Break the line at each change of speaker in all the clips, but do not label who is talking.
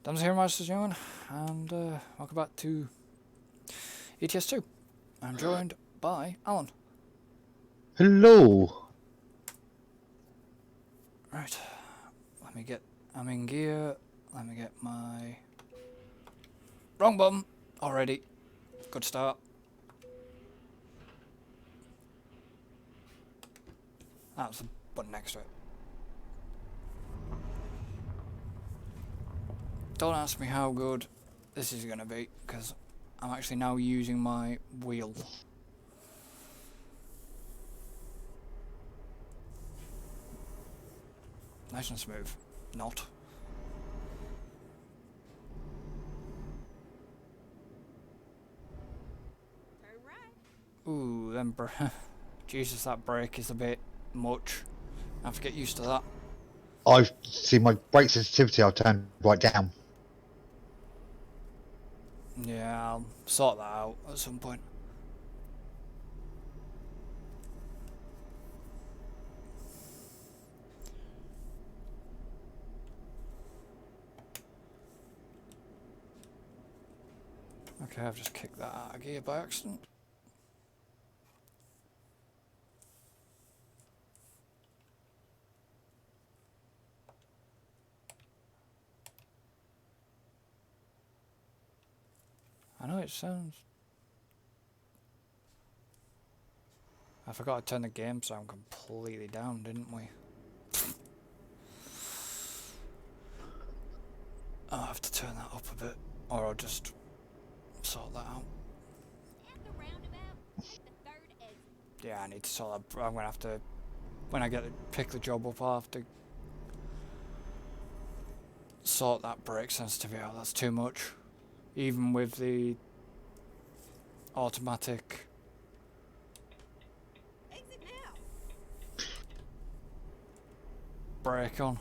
Dames and herren, Johan, and welcome back to ETS2. I'm joined by Alan.
Hello.
Right, I'm in gear, let me get my... Wrong button already. Good start. That's the button next to it. Don't ask me how good this is going to be, because I'm actually now using my wheel. Nice and smooth. Not. Ooh, then Jesus, that brake is a bit much. I have to get used to that.
I've seen my brake sensitivity. I'll turn right down.
Yeah, I'll sort that out at some point. Okay, I've just kicked that out of gear by accident. I know it sounds... I forgot to turn the game sound completely down, didn't we? I'll have to turn that up a bit, or I'll just sort that out. Yeah, I need to sort that. I'm gonna have to, when I pick the job up, I'll have to sort that brake sensitivity out. That's too much, even with the automatic. Brake on.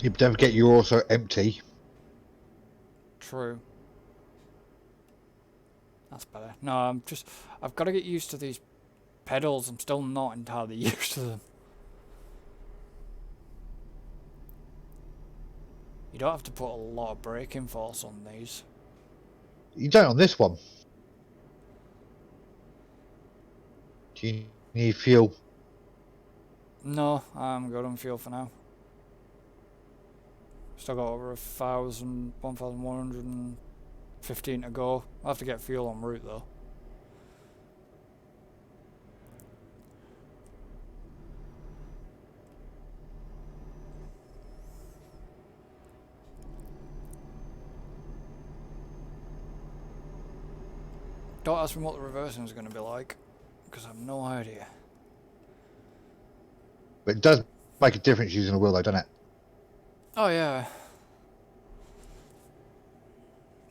You don't forget you're also empty.
True. That's better. No, I've got to get used to these pedals. I'm still not entirely used to them. You don't have to put a lot of braking force on these.
You don't on this one. Do you need fuel?
No, I'm good on fuel for now. Still got over 1,115 to go. I'll have to get fuel en route though. Don't ask me what the reversing is going to be like, because I have no idea.
But it does make a difference using a wheel, though, doesn't it?
Oh yeah.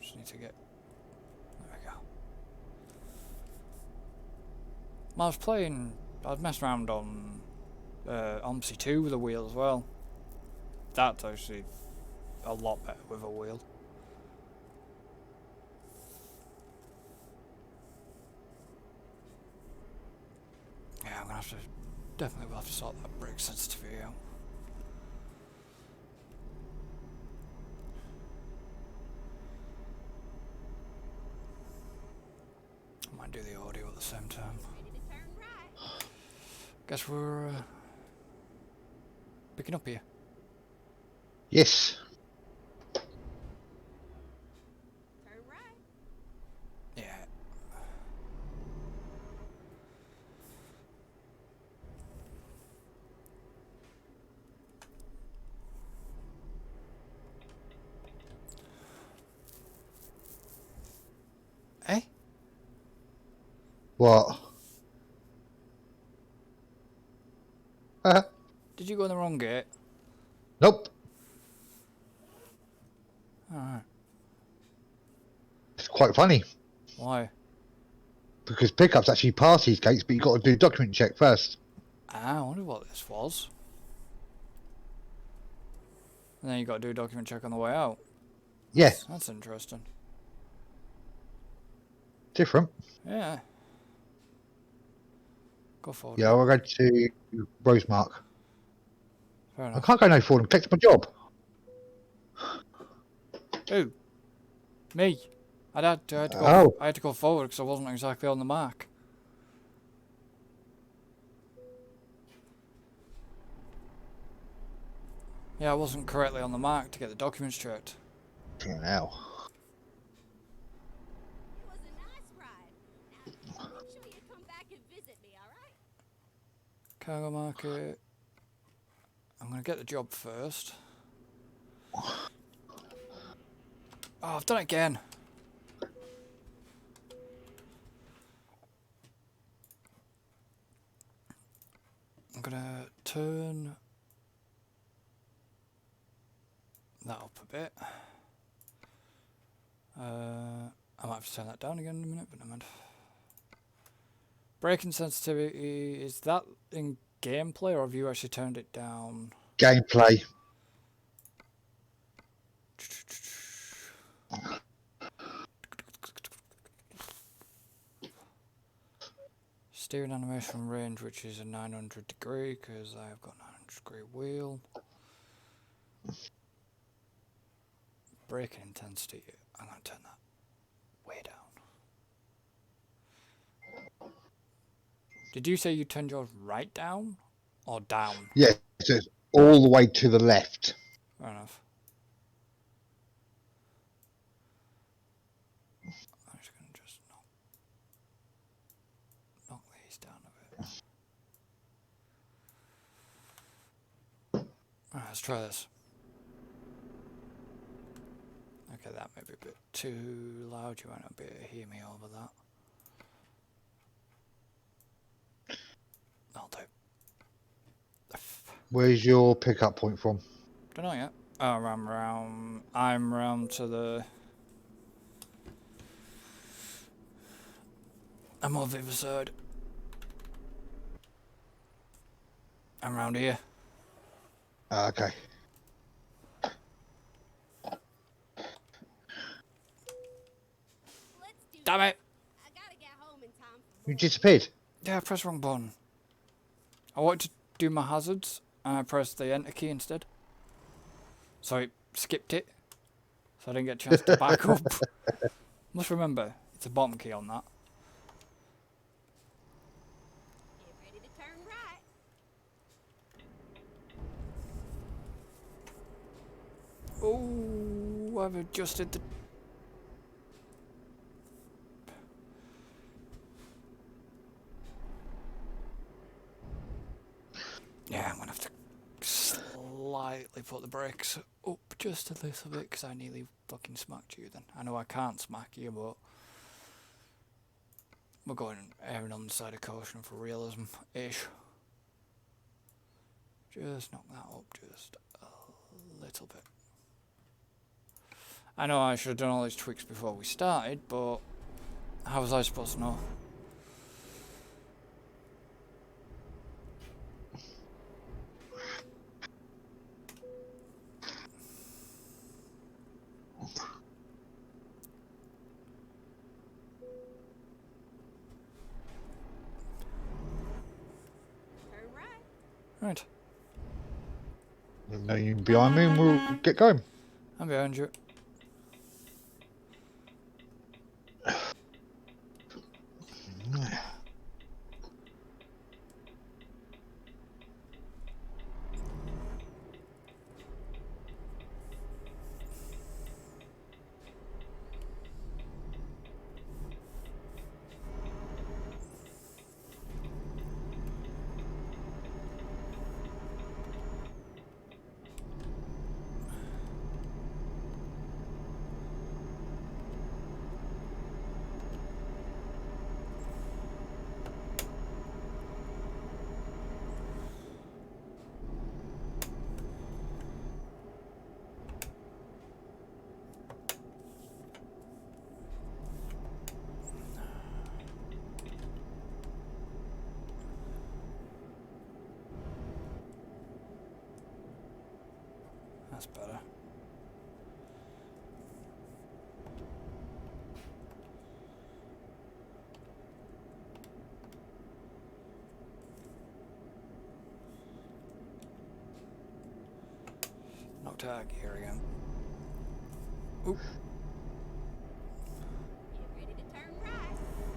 Just need to get... There we go. I was messing around on OMSI 2 with a wheel as well. That's actually a lot better with a wheel. Yeah, I'm gonna have to... Definitely will have to sort that brake sensitivity out. I might do the audio at the same time. Guess we're picking up here.
Yes.
Yeah. Eh?
What?
Did you go in the wrong gate?
Nope.
Alright.
It's quite funny.
Why?
Because pickups actually pass these gates, but you've got to do document check first.
Ah, I wonder what this was. And then you got to do a document check on the way out.
Yeah.
That's interesting.
Different.
Yeah. Go forward.
Yeah, I'll go to Rosemark.
Fair
I
enough.
can't go no forward. I'm collecting my job.
Who? Me. I had to go.
Oh,
I had to go forward because I wasn't exactly on the mark. Yeah, I wasn't correctly on the mark to get the documents checked.
now.
It was a nice ride. Now, make sure you come back and visit me, all right?
Cargo market. I'm gonna get the job first. Oh, I've done it again. I'm gonna turn that up a bit. I might have to turn that down again in a minute, but never mind. Braking sensitivity, is that in gameplay or have you actually turned it down?
Gameplay.
Steering animation range, which is a 900 degree, because I have got 900 degree wheel. Braking intensity, I'm going to turn that way down. Did you say you turned yours right down or down?
Yeah, so it's all the way to the left.
Fair enough. I'm just going to knock these down a bit. Alright, let's try this. Okay, that may be a bit too loud. You might not be able to hear me over that. I'll do.
Where's your pickup point from?
Don't know yet. Oh, I'm round to the... I'm over the other side. I'm round here.
Okay.
Let's do
Damn it!
I gotta get home in time for
You disappeared.
Yeah, I pressed the wrong button. I wanted to do my hazards, and I pressed the enter key instead. So it skipped it. So I didn't get a chance to back up. Must remember, it's a bottom key on that.
Get ready to turn right.
Oh, I've adjusted the... Yeah, I'm going to have to slightly put the brakes up just a little bit because I nearly fucking smacked you then. I know I can't smack you, but we're going erring on the side of caution for realism-ish. Just knock that up just a little bit. I know I should have done all these tweaks before we started, but how was I supposed to know?
Turn right.
Right,
No, you behind me and we'll get going.
I'm behind you. That's better. Talk to our gear again. Oop.
Get ready to turn right. Turn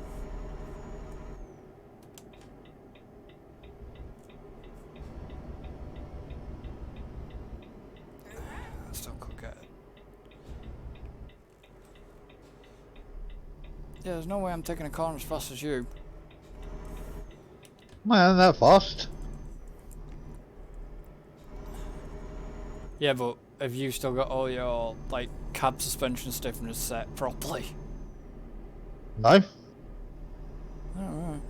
right.
I still could get it. Yeah, there's no way I'm taking a corner as fast as you.
Man, that fast.
Yeah, but have you still got all your, like, cab suspension stiffeners set properly?
No.
Alright.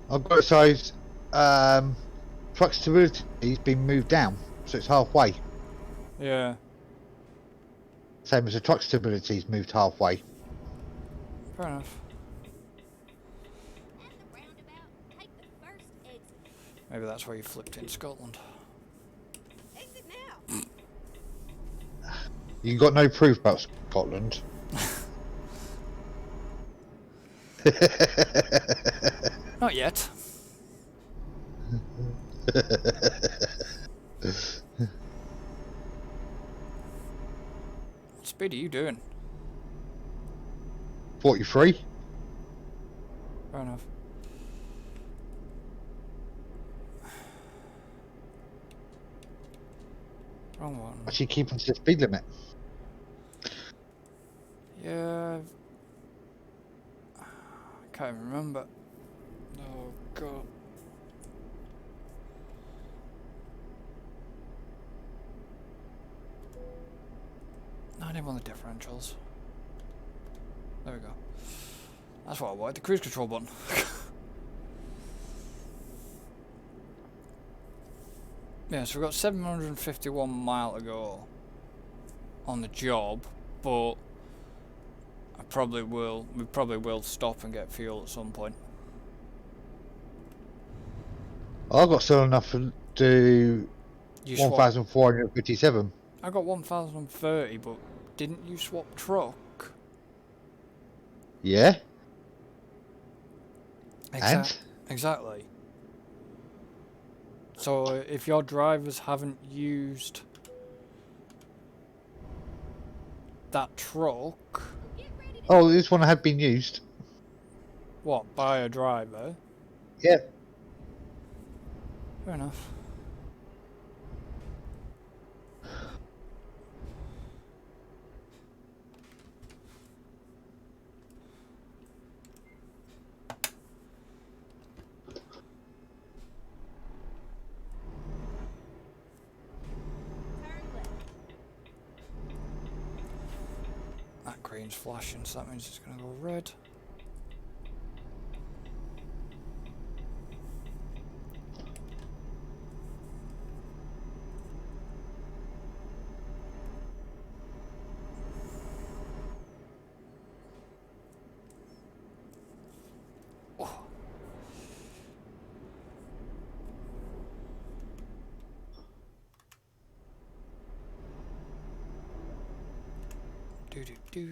I've got it size. Truck stability's been moved down, so it's halfway.
Yeah,
Same as the truck stability's moved halfway.
fair enough.
At the roundabout, take the first exit.
Maybe that's why you flipped in Scotland.
Exit now.
You got no proof about Scotland.
Not yet. What speed are you doing?
43.
Fair enough. Wrong one.
Actually, keeping to the speed limit.
Yeah. I can't even remember. Oh god. No, I didn't want the differentials. There we go. That's what I wanted, the cruise control button. Yeah, so we've got 751 mile to go on the job, but we probably will stop and get fuel at some point.
I got still enough to do
You swap,
1,457.
I got 1030, but didn't you swap truck?
Yeah. And?
Exactly. So if your drivers haven't used that truck,
Get ready to
Oh, this one had been used.
what, by a driver?
Yeah.
Fair enough.
turn left.
That green's flashing, so that means it's going to go red. Oh. Do do do.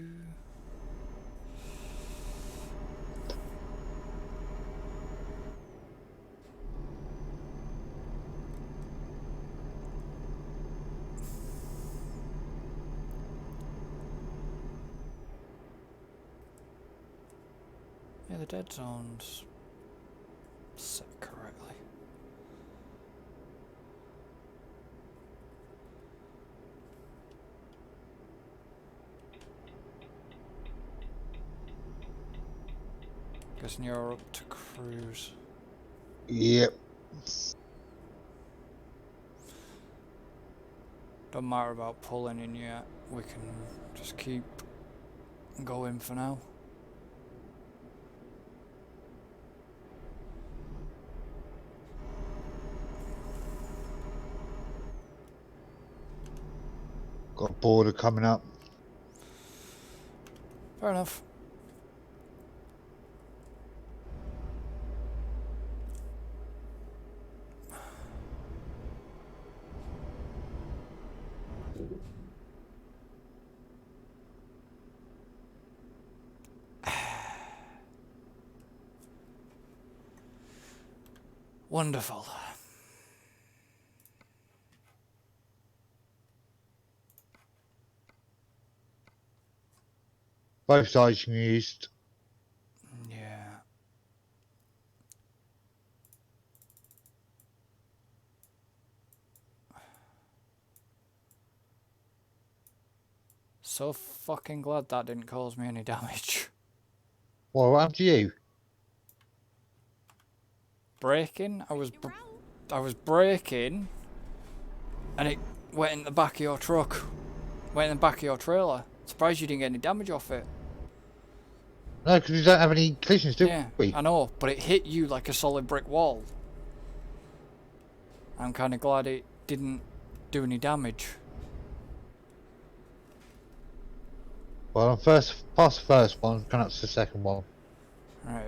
Yeah, the dead zone's set correctly. Guessing you're up to cruise.
Yep.
Don't matter about pulling in yet. We can just keep going for now.
Got a border coming up.
Fair enough. Wonderful.
Both sides used.
Yeah. So fucking glad that didn't cause me any damage.
What happened to you?
Braking, I was braking, and it went in the back of your truck. Went in the back of your trailer. Surprised you didn't get any damage off it.
No, because we don't have any collisions, do
Yeah,
we?
I know, but it hit you like a solid brick wall. I'm kind of glad it didn't do any damage.
Well, I'm past the first one, coming up to the second one.
Right,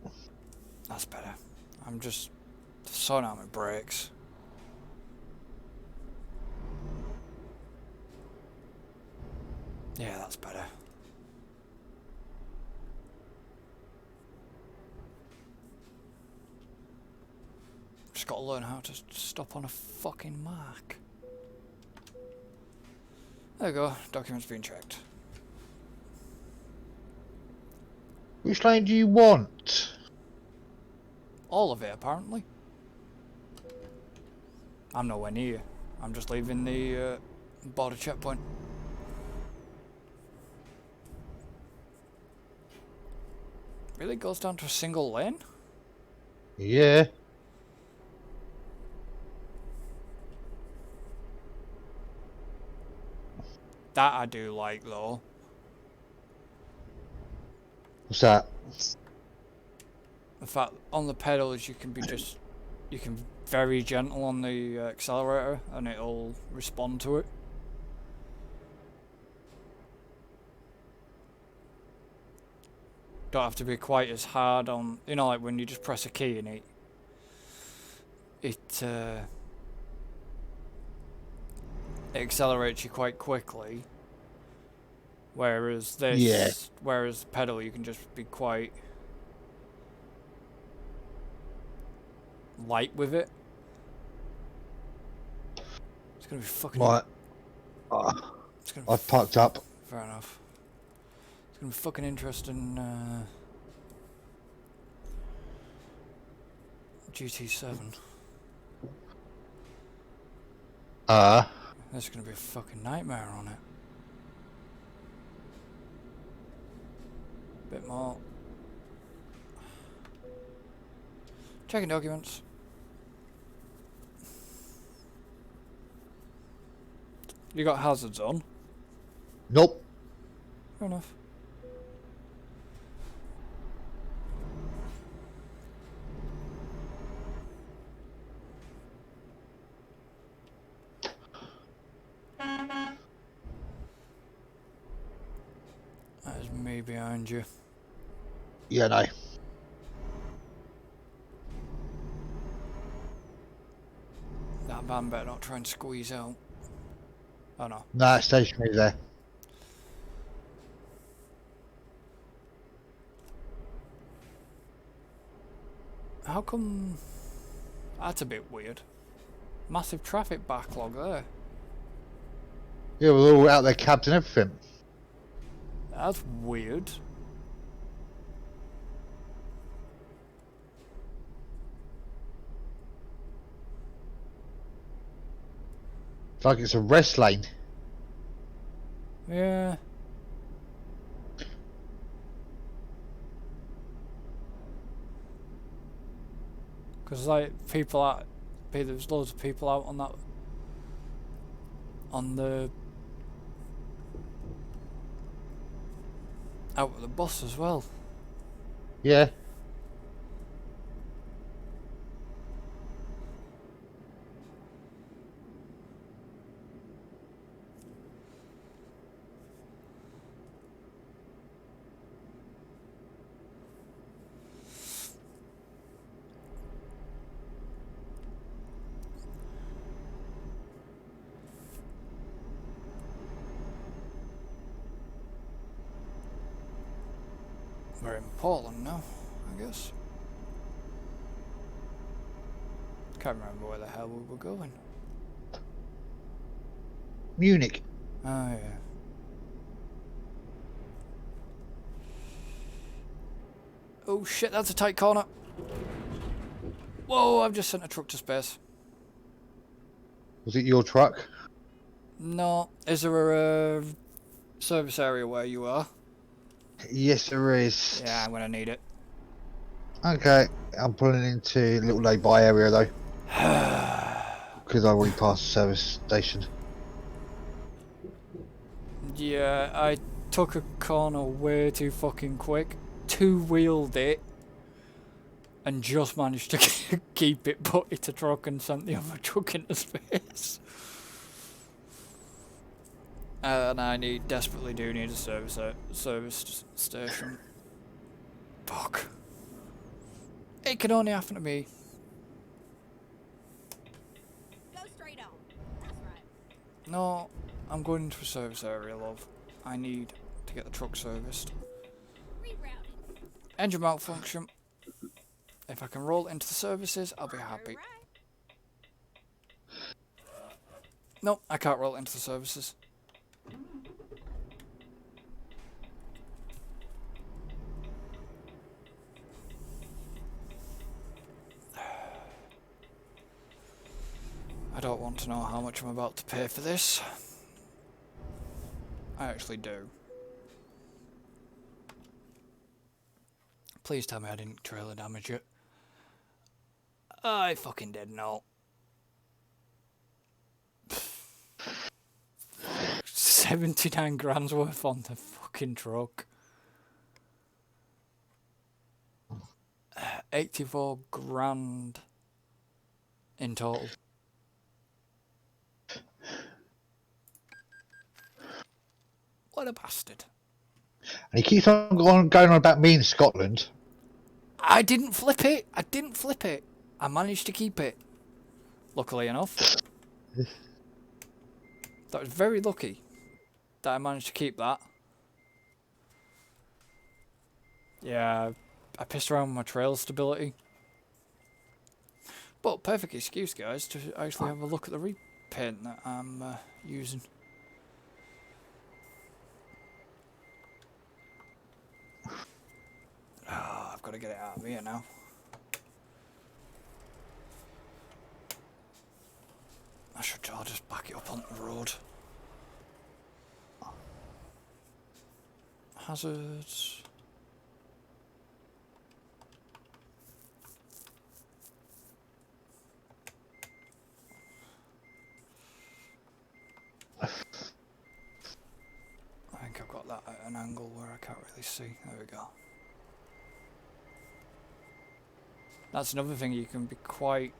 yeah. That's better. I'm just sorting out my brakes. Yeah, that's better. Just gotta learn how to stop on a fucking mark. There we go, documents being checked.
Which lane do you want?
All of it, apparently. I'm nowhere near. I'm just leaving the border checkpoint. Really goes down to a single lane?
Yeah.
That I do like, though.
What's that?
The fact on the pedals you can very gentle on the accelerator and it'll respond to it. Don't have to be quite as hard on, you know, like when you just press a key and it accelerates you quite quickly. Whereas this,
Yeah.
whereas pedal you can just be quite light with it. It's gonna be fucking.
Right.
It's gonna
I've parked up.
Fair enough. It's gonna be fucking interesting. GT7. There's gonna be a fucking nightmare on it. Bit more. Checking documents. You got hazards on?
Nope.
Fair enough. That is me behind you.
Yeah, no.
That van better not try and squeeze out. Oh no.
No, it's stationary there.
How come... That's a bit weird. Massive traffic backlog there.
Yeah, we're all out there cabs and everything.
That's weird.
It's like it's a rest lane.
Yeah. Because like people out, there's loads of people out on that, on the, out with the bus as well.
Yeah.
We're in Portland now, I guess. Can't remember where the hell we were going.
Munich.
Oh, yeah. Oh, shit, that's a tight corner. Whoa, I've just sent a truck to space.
Was it your truck?
No. Is there a service area where you are?
Yes, there is.
Yeah, I'm going to need it.
Okay, I'm pulling into a little lay-by area though, because I already passed the service station.
Yeah, I took a corner way too fucking quick. Two-wheeled it. And just managed to keep it, put it a truck and sent the other truck into space. And I desperately do need a service station. Fuck. It can only happen to me.
Go straight on. That's right.
No, I'm going into a service area, love. I need to get the truck serviced.
Rerouting.
Engine malfunction. If I can roll into the services, I'll be happy.
Right.
No, I can't roll into the services. I don't want to know how much I'm about to pay for this. I actually do. Please tell me I didn't trailer damage it. I fucking did not. 79 grand's worth on the fucking truck. 84 grand in total. What a bastard.
And he keeps on going on about me in Scotland.
I didn't flip it. I didn't flip it. I managed to keep it. Luckily enough. That was very lucky that I managed to keep that. Yeah, I pissed around with my trail stability. But perfect excuse, guys, to actually have a look at the repaint that I'm using. Oh, I've got to get it out of here now. I'll just back it up on the road. Hazards. I think I've got that at an angle where I can't really see. There we go. That's another thing, you can be quite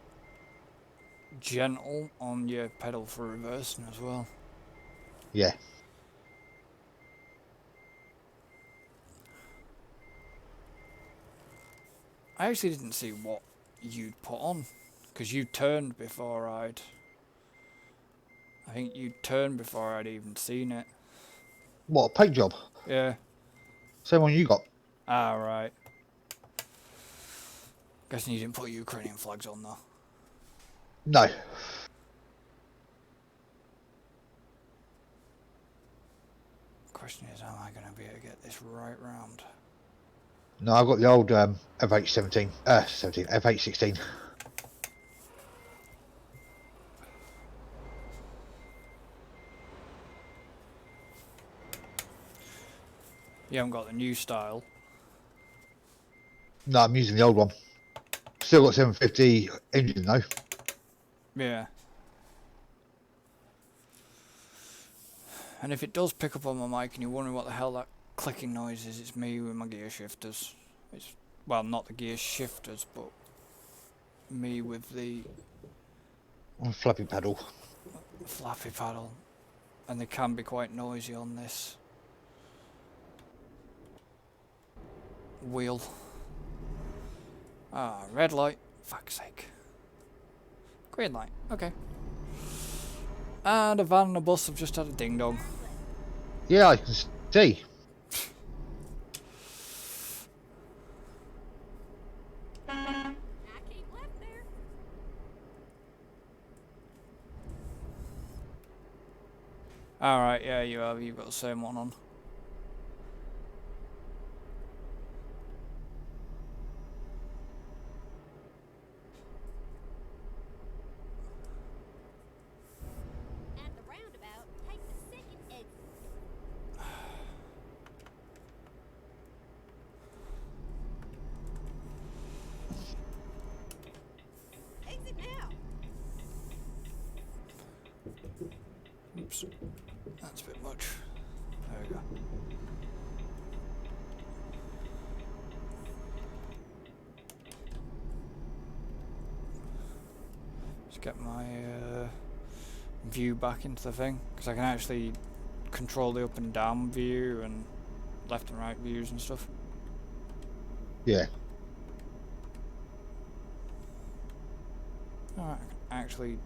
gentle on your pedal for reversing as well.
Yeah.
I actually didn't see what you'd put on, because you turned before I think you turned before I'd even seen it.
What, a paint job?
Yeah.
Same one you got.
Ah, right. Guessing you didn't put Ukrainian flags on though.
No.
Question is, am I going to be able to get this right round?
No, I've got the old FH17. FH16.
You haven't got the new style.
No, I'm using the old one. Still got 750 engine though.
Yeah. And if it does pick up on my mic and you're wondering what the hell that clicking noise is, it's me with my gear shifters. It's, well, not the gear shifters, but me with the
Flappy paddle.
flappy paddle. And they can be quite noisy on this wheel. Ah, red light. Fuck's sake. Green light. Okay. And a van and a bus have just had a ding dong.
Yeah, I can see.
I keep left there.
Alright, yeah, you have. You've got the same one on.
At the roundabout, take the second exit. Exit now.
Oops. That's a bit much. There we go. Just get my view back into the thing, because I can actually control the up and down view and left and right views and stuff.
Yeah.
Alright, I can actually...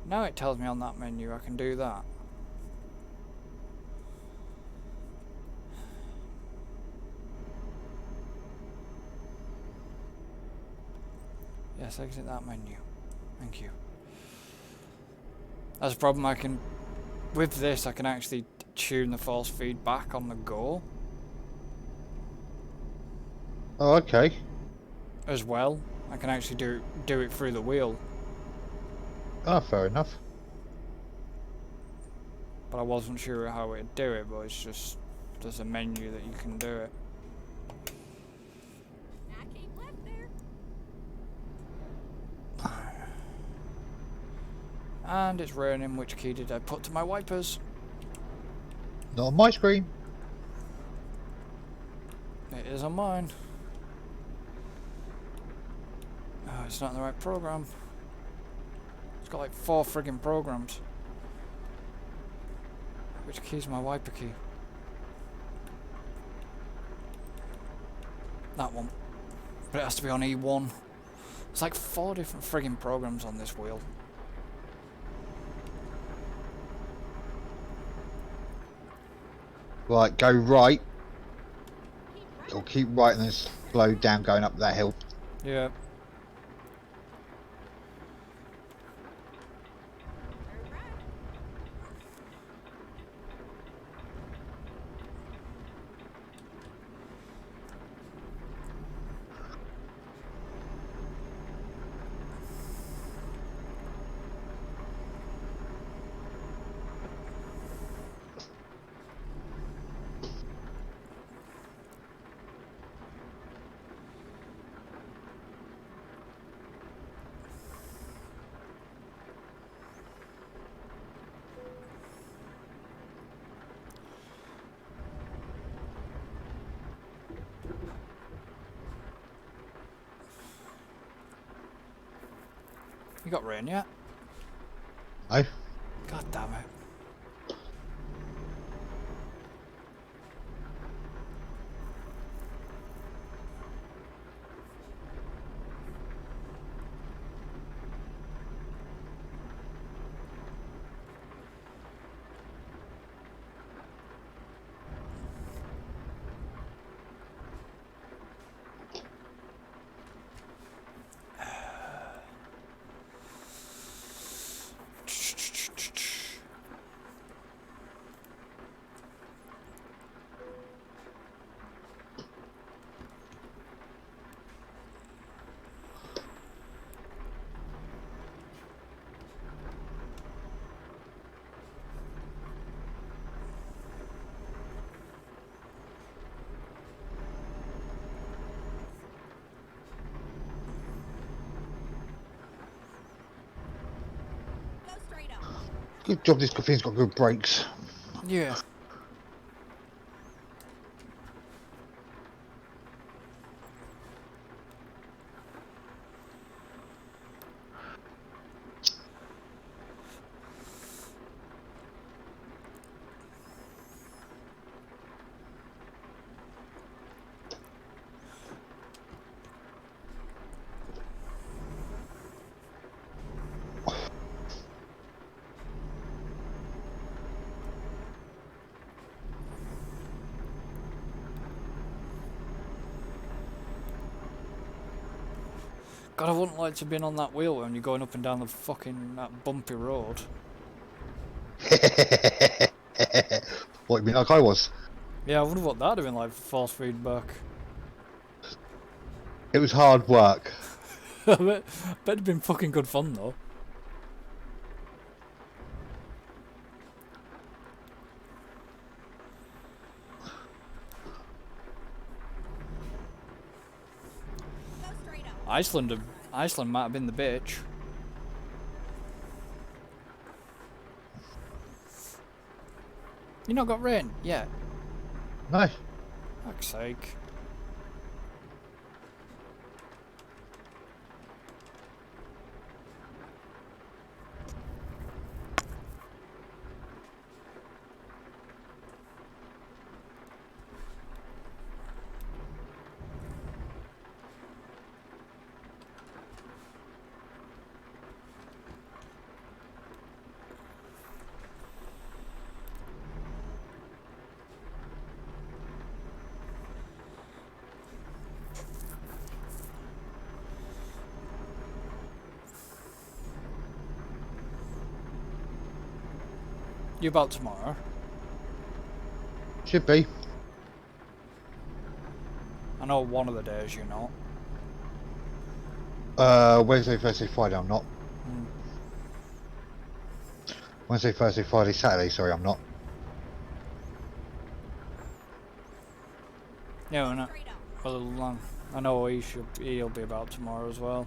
Now it tells me on that menu I can do that. Yes, exit that menu. Thank you. That's a problem. I can... With this, I can actually tune the force feed back on the go
Oh, okay.
as well. I can actually do it through the wheel.
Oh, fair enough.
But I wasn't sure how it'd do it, but it's just... There's a menu that you can do it.
I keep left there.
And it's raining. Which key did I put to my wipers?
Not on my screen.
It is on mine. Oh, it's not in the right program. It's got like 4 friggin' programs. Which key's my wiper key? That one. But it has to be on E1. It's like 4 different friggin' programs on this wheel.
Right, go right.
Keep right.
Or keep right and then slow down going up that hill.
Yeah.
Turn right.
You got rain yet?
No?
God damn it.
Go straight up.
Good job this thing's got good brakes.
Yeah. God, I wouldn't like to be on that wheel when you're going up and down the fucking that bumpy road.
What, you mean like I was?
Yeah, I wonder what that'd have been like for false feedback.
It was hard work.
I bet it'd been fucking good fun though.
Go straight up.
Iceland might have been the bitch. You not got rain? Yeah.
No.
Fuck's sake. You about tomorrow?
Should be.
I know one of the days you're not.
Wednesday, Thursday, Friday, I'm not. Wednesday, Thursday, Friday, Saturday, sorry, I'm not.
Yeah, I know.
Straight up.
Well, I know he'll be about tomorrow as well.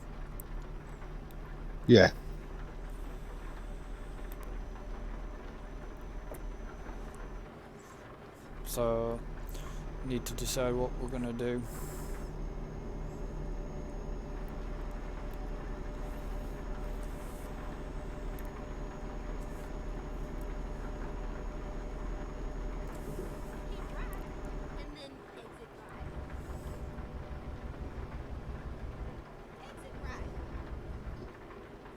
Yeah.
So, need to decide what we're gonna do.
Keep right, and then exit right. Exit right. Turn left.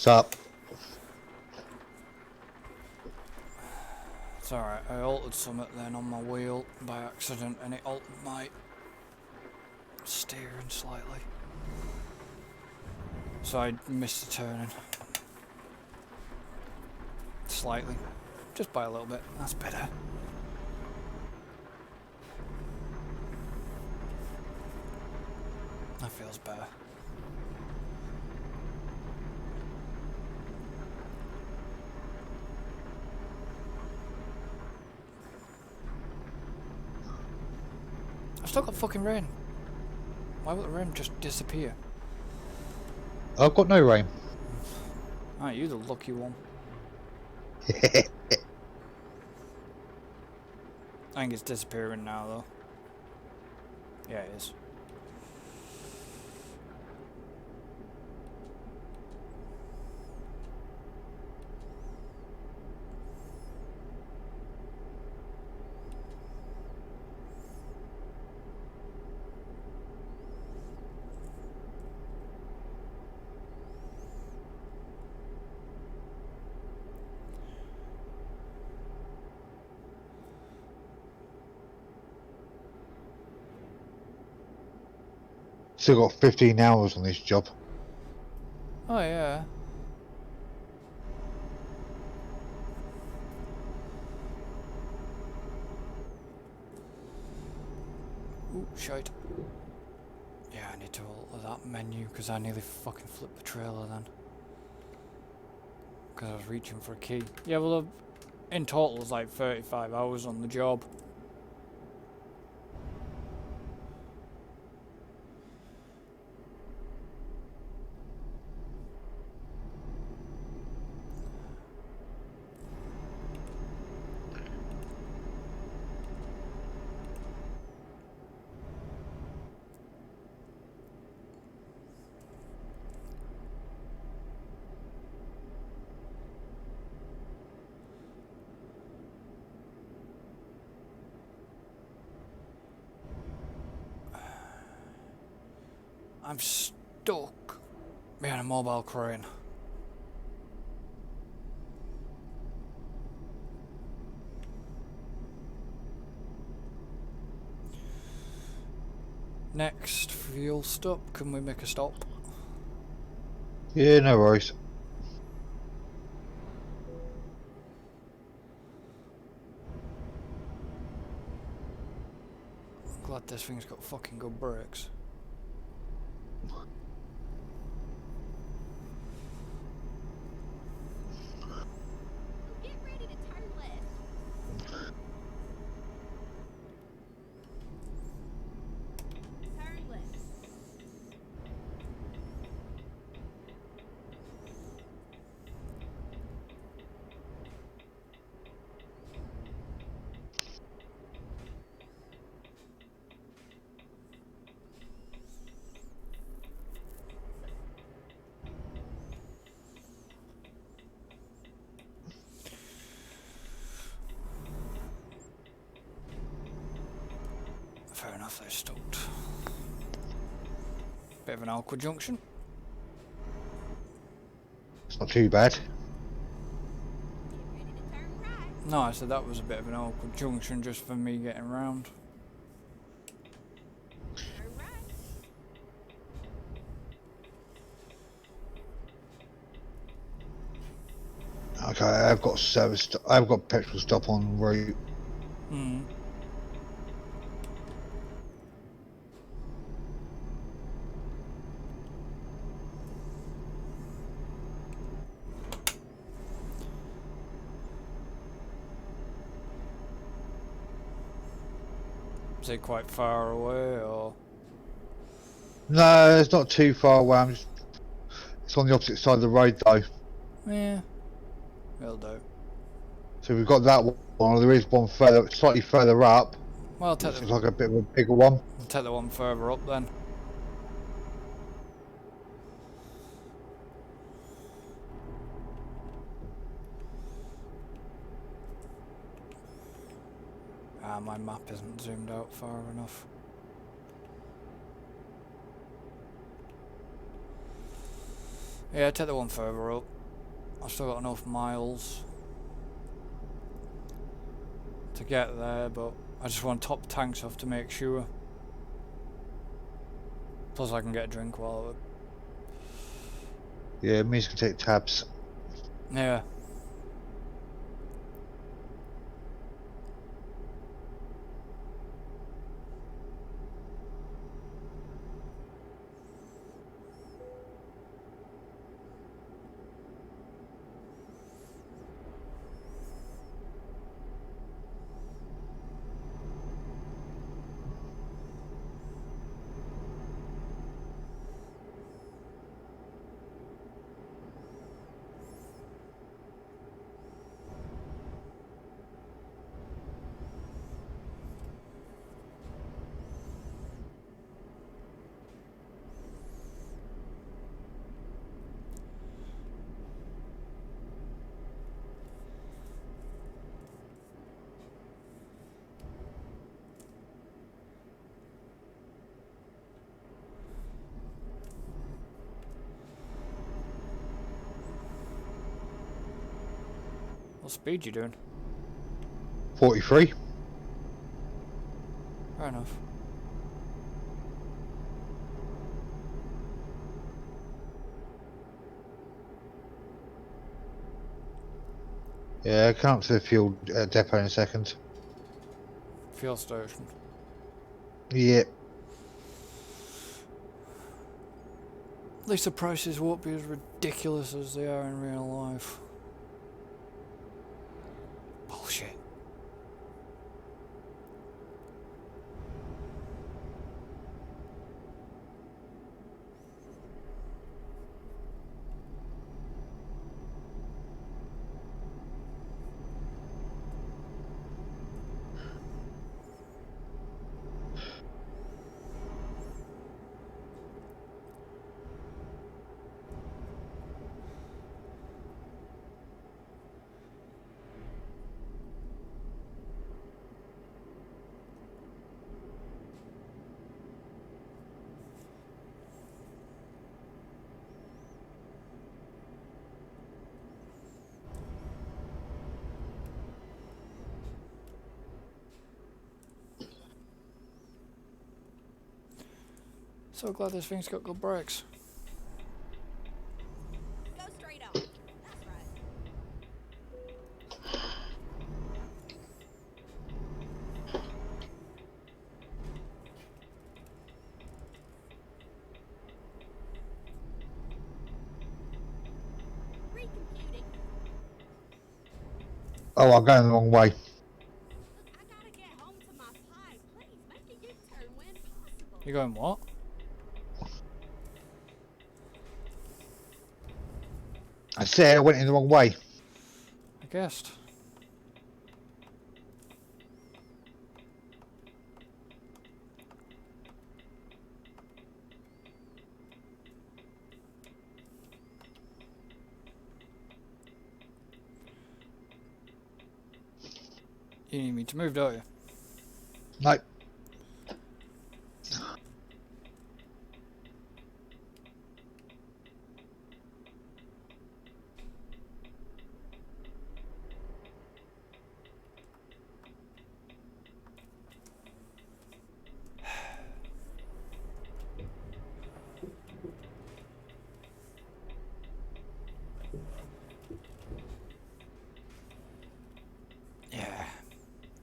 What's up?
It's alright, I altered something then on my wheel by accident and it altered my steering slightly. So I missed the turning. Slightly. Just by a little bit. That's better. That feels better. I've still got fucking rain. Why would the rain just disappear?
I've got no rain.
Aren't you the lucky one? I think it's disappearing now though. Yeah, it is.
Still got 15 hours on this job.
Oh yeah. Ooh, shite. Yeah, I need to alter that menu because I nearly fucking flipped the trailer then. Because I was reaching for a key. Yeah, well, in total it's like 35 hours on the job. I'm stuck behind a mobile crane. Next fuel stop. Can we make a stop?
Yeah, no worries.
Glad this thing's got fucking good brakes.
Get ready to turn left. Turn left.
Fair enough, they stopped. Bit of an awkward junction.
It's not too bad.
Get ready to turn right.
No, I said that was a bit of an awkward junction just for me getting round.
Turn right.
Okay, I've got service. I've got petrol stop on route.
Hmm. Is it quite far away or?
No, it's not too far away. It's on the opposite side of the road though.
Yeah, it'll do.
So we've got that one. There is one further, slightly further up.
Well, I'll take
Which
the,
is like a bit of a bigger one.
I'll take the one further up then. Ah, my map isn't zoomed out far enough. Yeah, take the one further up. I've still got enough miles to get there, but I just want to top tanks off to make sure. Plus I can get a drink while
Yeah, it means you can take tabs.
yeah. What speed you doing?
43.
Fair enough.
Yeah, come up to the fuel depot in a second.
Fuel station.
Yeah.
At least the prices won't be as ridiculous as they are in real life. Bullshit. So glad this thing's got good brakes.
Go straight on. That's right. Recomputing.
Oh, I'm going the wrong way.
Look, I gotta get home to my pie. Please make a U-turn when possible.
You're going what?
I said I went in the wrong way.
I guessed. You need me to move, don't you?
No.
Yeah.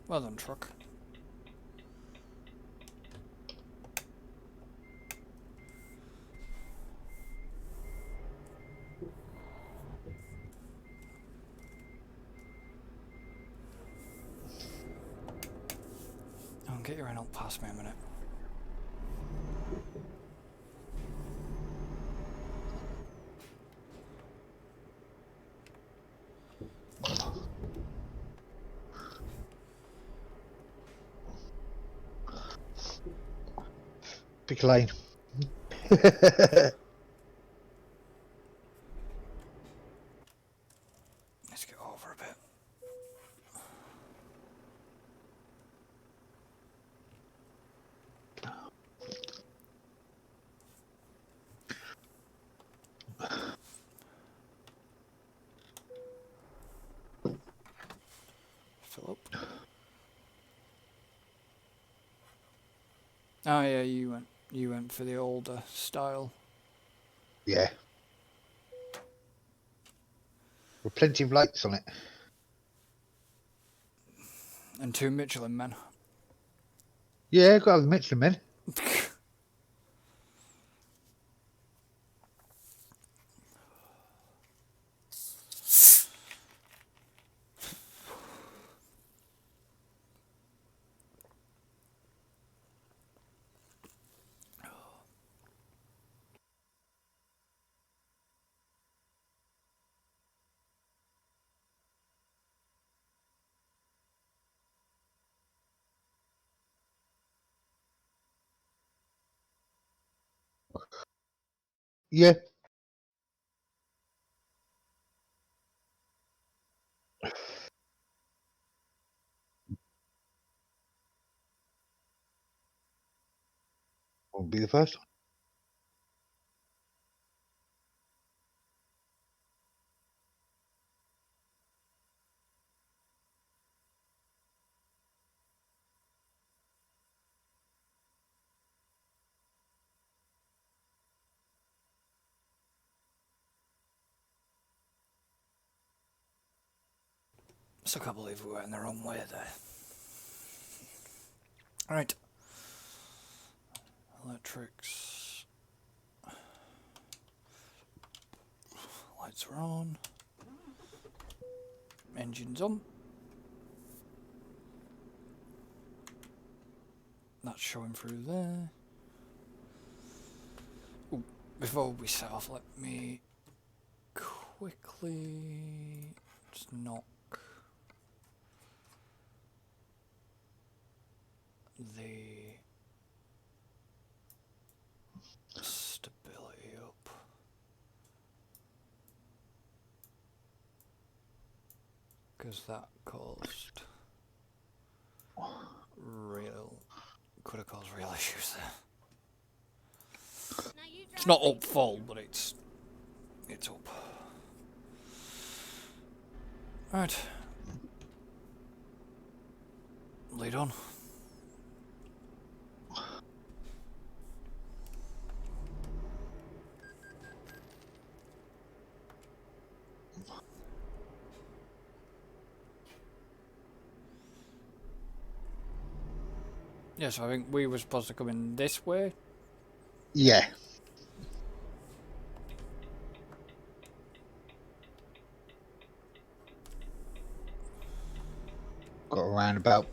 Well done, truck. Oh, get your Renault past me a minute.
Pick a lane.
Let's get over a bit. Fill up. Oh yeah, you went for the older style.
Yeah. With plenty of lights on it.
And 2 Michelin men.
Yeah, got to have the Michelin men. Yeah. Won't be the first one.
So I can't believe we went the wrong way there. Alright. Electrics. Lights are on. Engines on. That's showing through there. Ooh, before we set off, let me quickly just knock the stability up. Because that caused could have caused real issues there.
Now you
It's
drive
not
me.
up full, but it's up. Alright. Lead on. Yes, I think we were supposed to come in this way.
Yeah. Got a roundabout.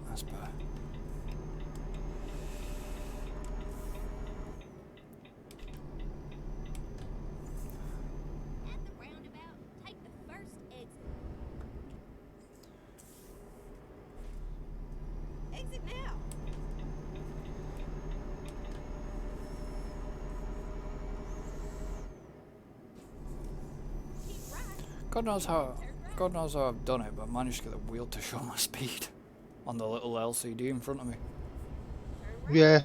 That's better.
At the roundabout, take the first exit. Exit now. Keep right.
God knows how I've done it, but I managed to get the wheel to show my speed on the little LCD in front of me.
Turn right.
Yeah.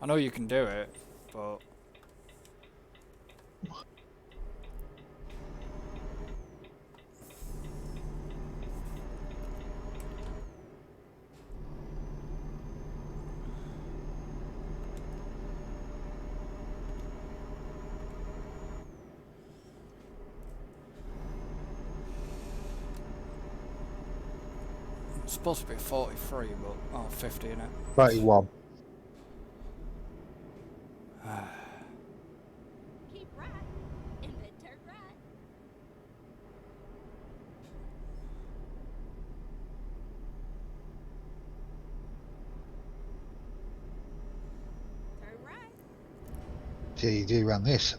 I know you can do it, but it's supposed to be 43, but oh, 50 in it.
31.
Keep right. And then turn right. Turn right.
See how you do around this.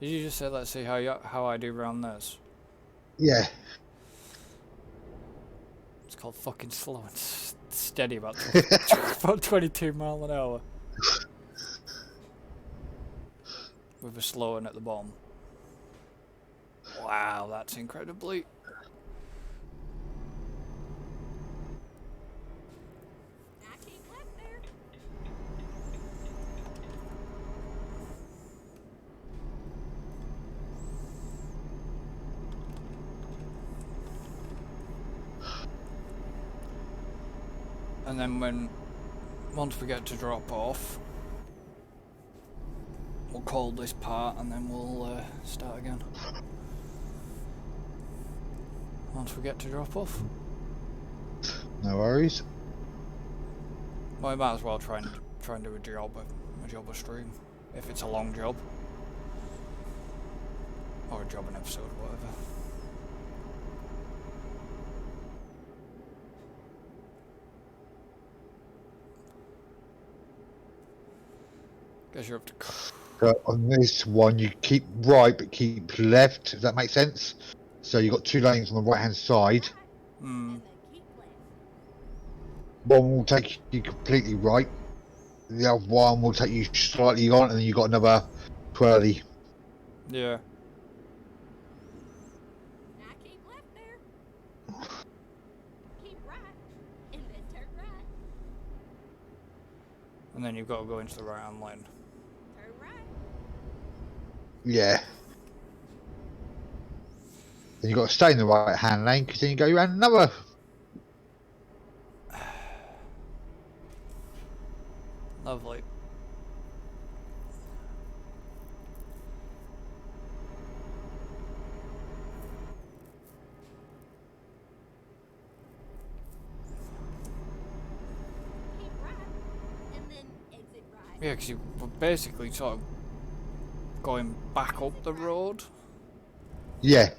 Did you just say let's see how I do around this?
Yeah.
It's called fucking slow and steady about about 22 mile an hour. With a slow one at the bottom. Wow, that's incredibly.
Now keep left there.
And then once we get to drop off, we'll call this part and then we'll start again. Once we get to drop off.
No worries.
Well, I might as well try and do a job a stream, if it's a long job. Or a job an episode, whatever. Guess you're up to.
So on this one, you keep right but keep left. Does that make sense? So you've got two lanes on the right hand side.
Hmm.
And then keep left.
One will take you completely right. The other one will take you slightly on, and then you've got another twirly.
Yeah.
Now keep left there. Keep right. And then turn right.
And then you've got to go into the right hand lane.
Turn right.
Yeah. Then you've got to stay in the right hand lane because then you go around another.
Lovely.
Keep right. And then exit right.
Yeah, because you were basically sort of going back up the road.
Yeah.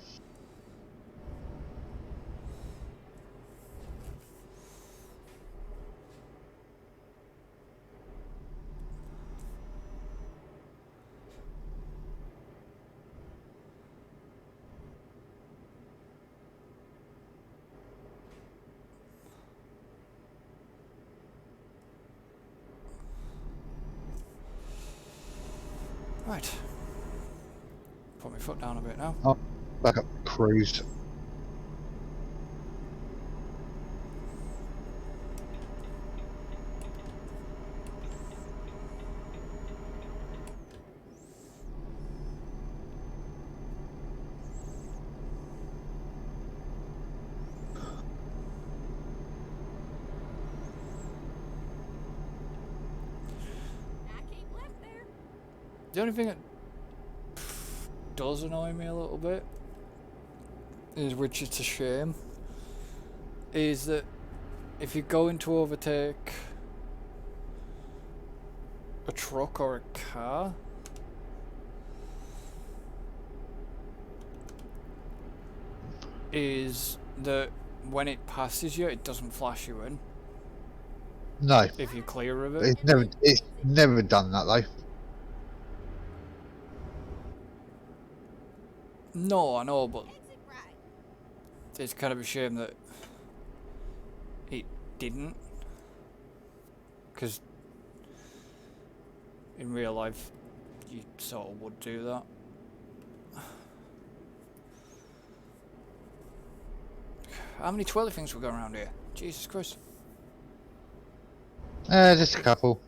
Right. Put my foot down a bit now.
Oh, back up cruise.
The only thing that does annoy me a little bit is, which it's a shame, is that if you're going to overtake a truck or a car, is that when it passes you, it doesn't flash you in
No,
if you're clear of it.
it's never done that though.
No, I know, but
Exit right.
it's kind of a shame that it didn't, because in real life you sort of would do that. How many twirly things we got around here? Jesus Christ.
Just a couple.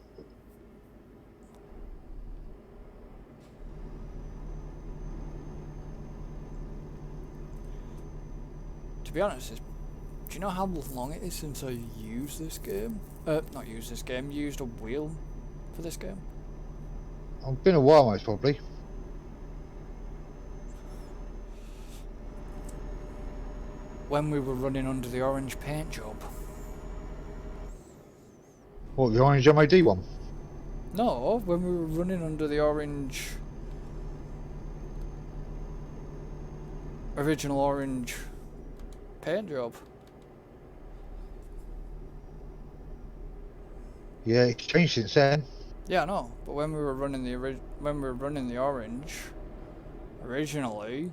To be honest, do you know how long it is since I used this game? Not used this game, used a wheel for this game?
It's been a while, most probably.
When we were running under the orange paint job.
What, the orange MOD one?
No, when we were running under the orange... original orange paint job.
Yeah, it's changed since then.
Yeah, I know, but when we were running the orange, originally,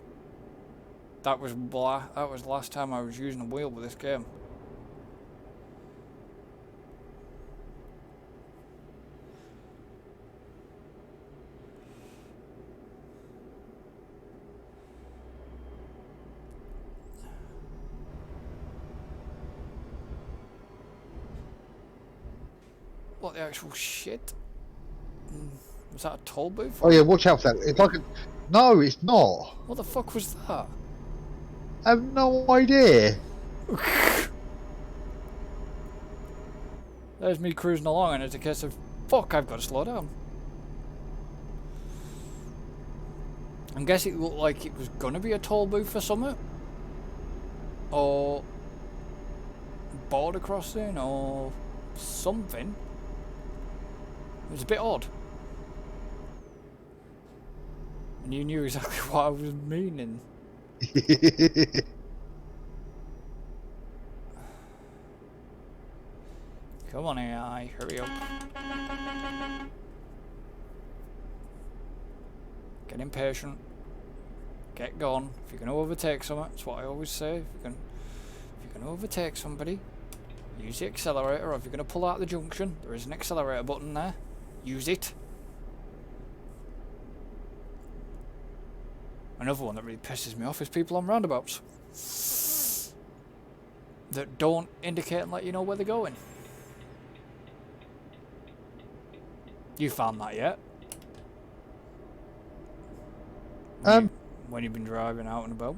that was the last time I was using a wheel with this game. What the actual shit? Was that a toll booth?
Oh yeah, watch out for that. It's like a... No, it's not.
What the fuck was that?
I have no idea.
There's me cruising along and it's a case of, fuck, I've got to slow down. I guess it looked like it was gonna be a toll booth or something. Or border crossing or something. It was a bit odd. And you knew exactly what I was meaning. Come on AI, hurry up. Get impatient. Get gone. If you're gonna overtake someone, that's what I always say. If you're gonna overtake somebody, use the accelerator, or if you're gonna pull out the junction, there is an accelerator button there. Use it. Another one that really pisses me off is people on roundabouts that don't indicate and let you know where they're going. You found that yet? When you've been driving out and about?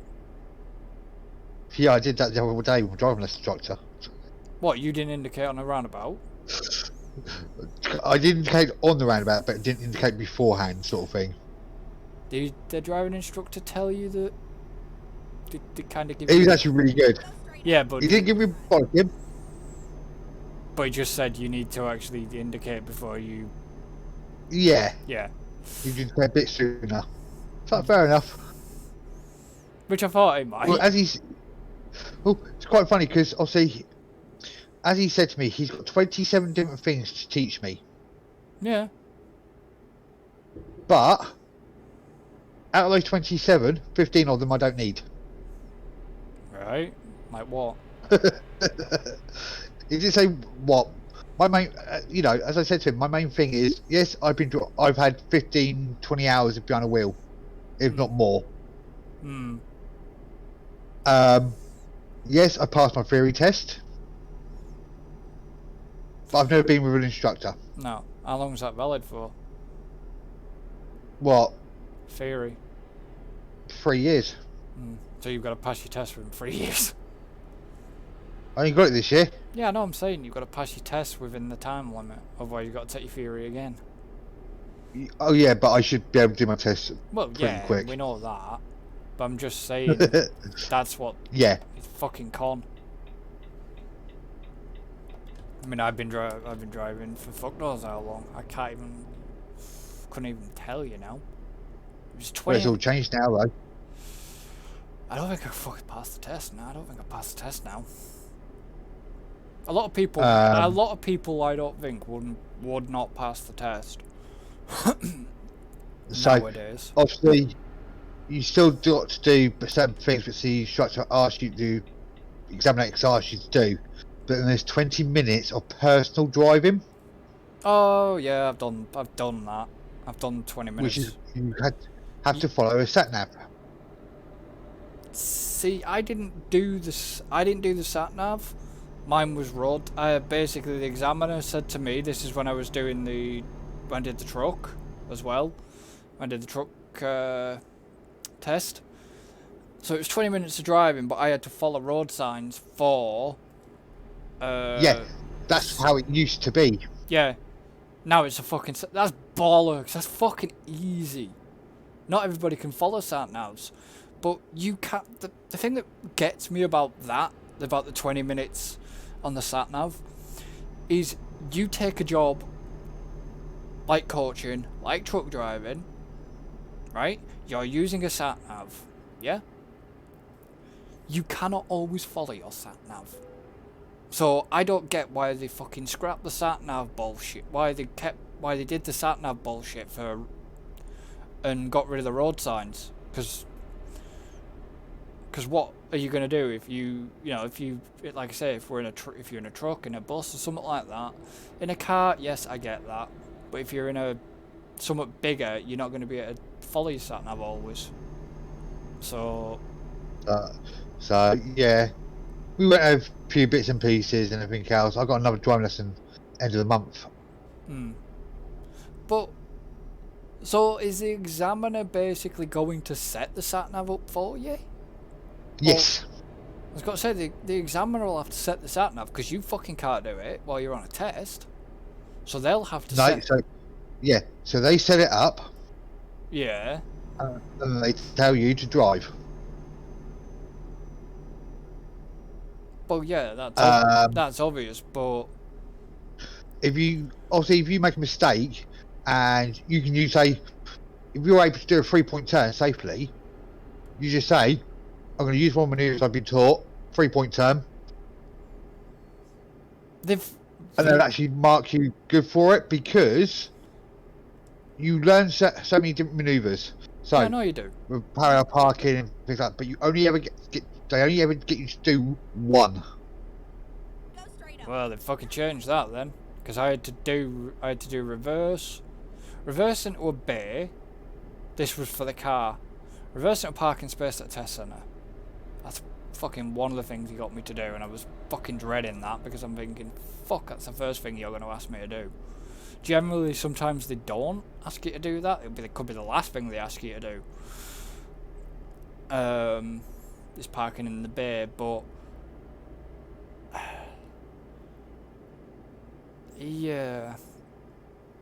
Yeah, I did that the other day with a driving lesson instructor.
What, you didn't indicate on a roundabout?
I did indicate on the roundabout, but it didn't indicate beforehand, sort of thing.
Did the driving instructor tell you that? Did kind of give
He
you...
was actually really good.
Yeah, but
He didn't give me a bottom,
but he just said you need to actually indicate before you...
yeah.
Yeah.
He did a bit sooner. So fair enough.
Which I thought he might.
Well, it's quite funny because obviously, as he said to me, he's got 27 different things to teach me.
Yeah.
But out of those 27, 15 of them I don't need.
Right. Like what?
He did say what my main, you know, as I said to him, my main thing is yes, I've had 15, 20 hours behind a wheel, if not more.
Hmm.
Yes, I passed my theory test, but I've never been with an instructor.
No. How long is that valid for?
What?
Theory.
3 years.
So you've got to pass your test within 3 years.
I only got it this year.
Yeah, I know. I'm saying you've got to pass your test within the time limit. Otherwise, you've got to take your theory again.
Oh yeah, but I should be able to do my test
Well,
pretty
yeah,
quick.
we know that. But I'm just saying, that's what
Yeah.
it's fucking con. I mean, I've been driving for fuck knows how long. Couldn't even tell you now. It was
Well, it's
20.
all changed now though.
I don't think I fucking passed the test now. I don't think I passed the test now. A lot of people, I don't think would not pass the test
So
nowadays.
obviously, you still got to do certain things which the instructor asks you to do, examinator asks you to do. But then there's 20 minutes of personal driving,
Oh yeah, I've done that. I've done 20 minutes.
which is you have to follow a sat nav.
See, I didn't do this. I didn't do the sat nav. Mine was road. Basically, the examiner said to me, this is when I was doing when I did the truck as well. When I did the truck test. So it was 20 minutes of driving, but I had to follow road signs for.
Yeah, that's how it used to be.
Yeah. Now it's a fucking. That's bollocks. That's fucking easy. Not everybody can follow sat navs. But you can't. The thing that gets me about the 20 minutes on the sat nav, is you take a job like coaching, like truck driving, right? You're using a sat nav, yeah? You cannot always follow your sat nav. So I don't get why they fucking scrapped the sat nav bullshit. Why they did the sat nav bullshit and got rid of the road signs. Because what are you gonna do if you like I say, if you're in a truck, in a bus or something like that, in a car, yes, I get that, but if you're in a somewhat bigger, you're not gonna be able to follow your sat nav always. So
Yeah, we went over a few bits and pieces and everything else. I got another driving lesson end of the month.
But so is the examiner basically going to set the sat nav up for you?
Yes.
I was going to say, the examiner will have to set the sat nav because you fucking can't do it while you're on a test. So they'll have to
so they set it up.
Yeah.
And they tell you to drive.
Well, yeah, that's obvious, but
If you make a mistake, and you say, if you're able to do a 3-point turn safely, you just say, I'm going to use one manoeuvres I've been taught, 3-point turn. And they'll actually mark you good for it because you learn so many different manoeuvres. So
I know you do.
With parallel parking and things like that, but you only ever they only ever get you to do one.
Go straight up.
Well, they fucking changed that then, because I had to do reverse into a bay. This was for the car. Reverse into a parking space at a test centre. That's fucking one of the things he got me to do, and I was fucking dreading that because I'm thinking, fuck, that's the first thing you're going to ask me to do. Generally, sometimes they don't ask you to do that. It could be the last thing they ask you to do. Is parking in the bay, but yeah,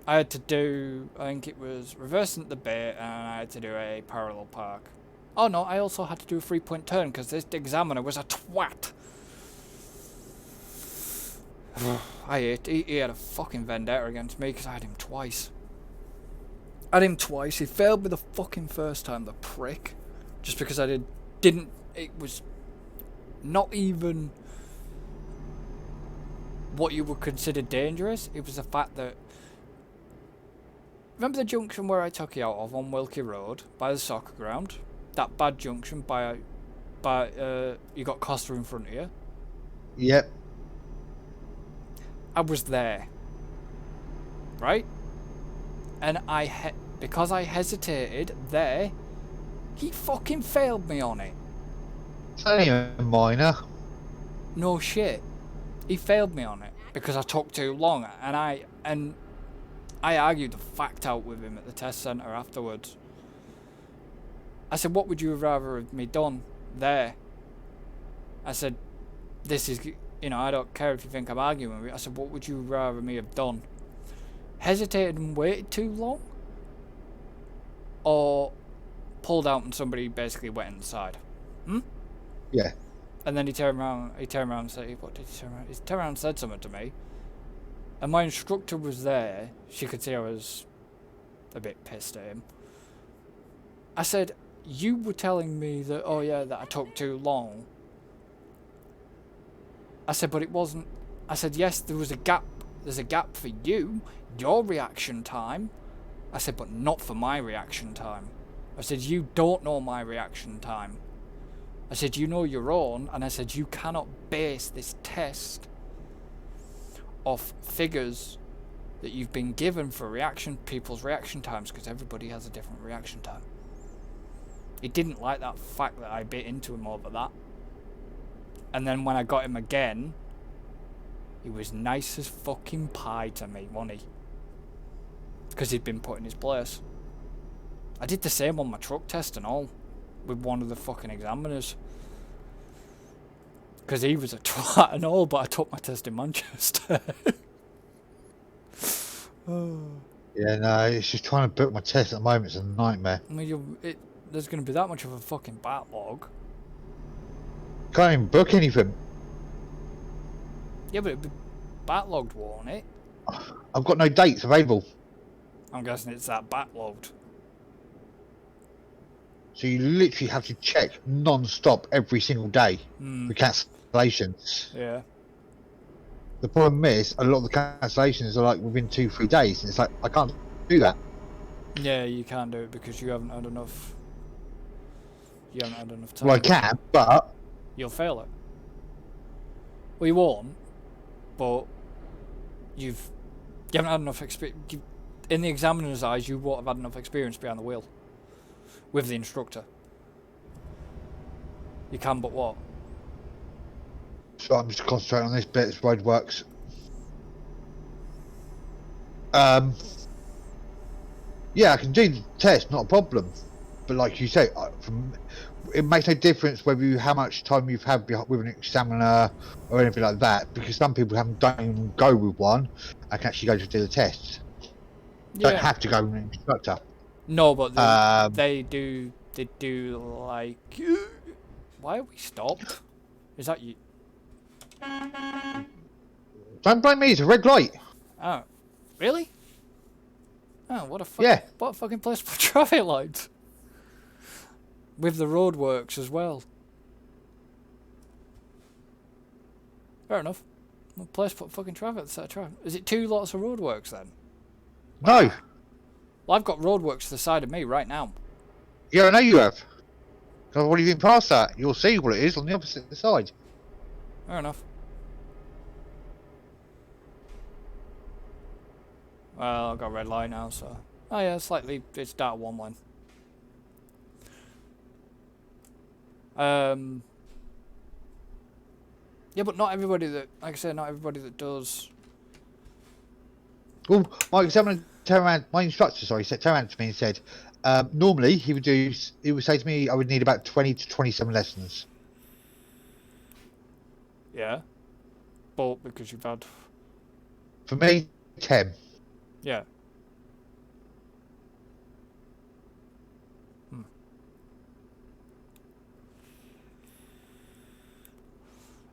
I had to do, I think it was reverse into the bay, and I had to do a parallel park. Oh no, I also had to do a 3-point turn because this examiner was a twat. He had a fucking vendetta against me because I had him twice. He failed me the fucking first time, the prick. Just because I didn't. It was not even what you would consider dangerous. It was the fact that. Remember the junction where I took you out of on Wilkie Road by the soccer ground? That bad junction by you got Costa in front of you.
Yep.
I was there, right? And because I hesitated there, he fucking failed me on it.
It's only a minor.
No shit, he failed me on it because I took too long, and I argued the fact out with him at the test centre afterwards. I said, "What would you rather have me done there?" I said, "This is." I don't care if you think I'm arguing with you. I said, what would you rather me have done? Hesitated and waited too long? or pulled out and somebody basically went inside?
Yeah.
And then he turned around and said, what did he turn around? He turned around and said something to me. And my instructor was there. She could see I was a bit pissed at him. I said, you were telling me that, oh yeah, that I took too long. I said, but it wasn't. I said, yes, there was a gap. There's a gap for you, your reaction time. I said, but not for my reaction time. I said, you don't know my reaction time. I said, you know your own. And I said, you cannot base this test off figures that you've been given for people's reaction times, because everybody has a different reaction time. He didn't like that fact that I bit into him over that. And then when I got him again, he was nice as fucking pie to me, wasn't he? Because he'd been put in his place. I did the same on my truck test and all, with one of the fucking examiners. Because he was a twat and all, but I took my test in Manchester.
Yeah, no, it's just trying to book my test at the moment. It's a nightmare.
I mean, there's going to be that much of a fucking backlog.
Can't even book anything.
Yeah, but it'd be backlogged, won't it?
I've got no dates available.
I'm guessing it's that backlogged.
So you literally have to check non-stop every single day for cancellations.
Yeah.
The problem is, a lot of the cancellations are like within 2-3 days, and it's like, I can't do that.
Yeah, you can't do it because you haven't had enough. You haven't had enough time.
Well, I can, but
You'll fail it. Well, you won't, but you haven't had enough experience. In the examiner's eyes, you won't have had enough experience behind the wheel with the instructor. You can, but what?
so I'm just concentrating on this bit. This road works. Yeah, I can do the test, not a problem. But like you say, it makes no difference whether how much time you've had with an examiner or anything like that, because some people don't even go with one. I can actually go to do the test.
Yeah.
Don't have to go with an instructor.
No, but they do. They do like. Why are we stopped? Is that you?
Don't blame me. It's a red light.
Oh, really? Oh, what a what a fucking place for traffic lights. With the roadworks as well. Fair enough. Well, place put fucking traffic. Is it 2 lots of roadworks then?
No.
Well, I've got roadworks to the side of me right now.
Yeah, I know you have. Because I've already been past that. You'll see what it is on the opposite side.
Fair enough. Well, I've got a red light now, so... Oh yeah, slightly... It's dark one line. Yeah, but not everybody that... Like I said, not everybody that does...
Well, my examiner turned around... My instructor, sorry, turned around to me and said... normally, he would say to me I would need about 20 to 27 lessons.
Yeah. But because you've had...
For me, 10.
Yeah.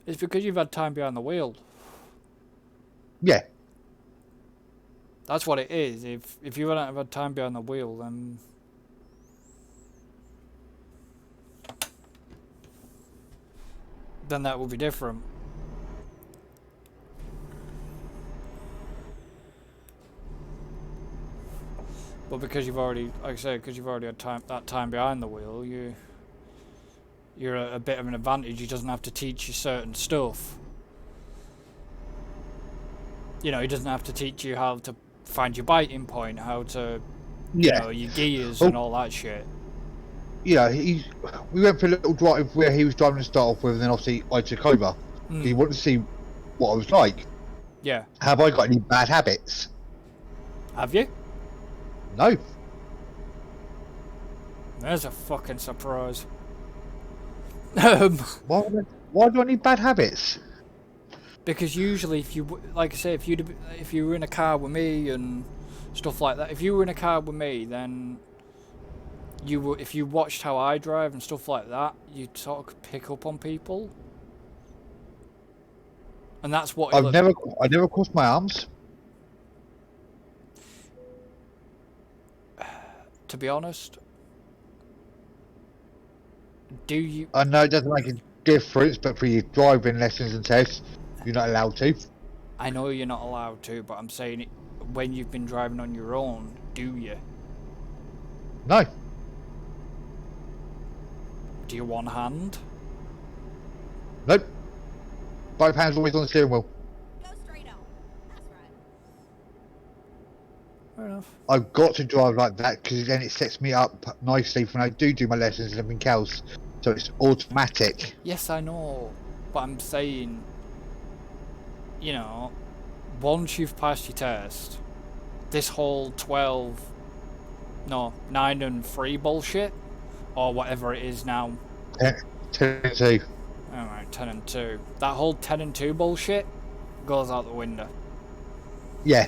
It's because you've had time behind the wheel.
Yeah.
That's what it is. If you hadn't have had time behind the wheel, then that would be different. But because you've already, like I say, because you've already had that time behind the wheel, you're at a bit of an advantage. He doesn't have to teach you certain stuff. You know, he doesn't have to teach you how to find your biting point, how to, you know, your gears and all that shit.
Yeah, we went for a little drive where he was driving to start off with, and then obviously I took over. He wanted to see what I was like.
Yeah.
Have I got any bad habits?
Have you?
No.
There's a fucking surprise.
Why do I need bad habits?
Because usually, if you, like I say, if you were in a car with me and stuff like that, if you were in a car with me, then if you watched how I drive and stuff like that, you'd sort of pick up on people. And that's what
I never crossed my arms.
To be honest, do you?
I know it doesn't make a difference, but for your driving lessons and tests, you're not allowed to.
I know you're not allowed to, but I'm saying it, when you've been driving on your own, do you?
No.
Do you one hand?
Nope. Both hands always on the steering wheel.
Go straight on. That's right.
Fair enough.
I've got to drive like that because then it sets me up nicely for when I do my lessons and everything else. So it's automatic.
Yes, I know, but I'm saying, you know, once you've passed your test, this whole 9 and 3 bullshit, or whatever it is now.
10 and 2.
Alright, 10 and 2. That whole 10 and 2 bullshit goes out the window.
Yeah.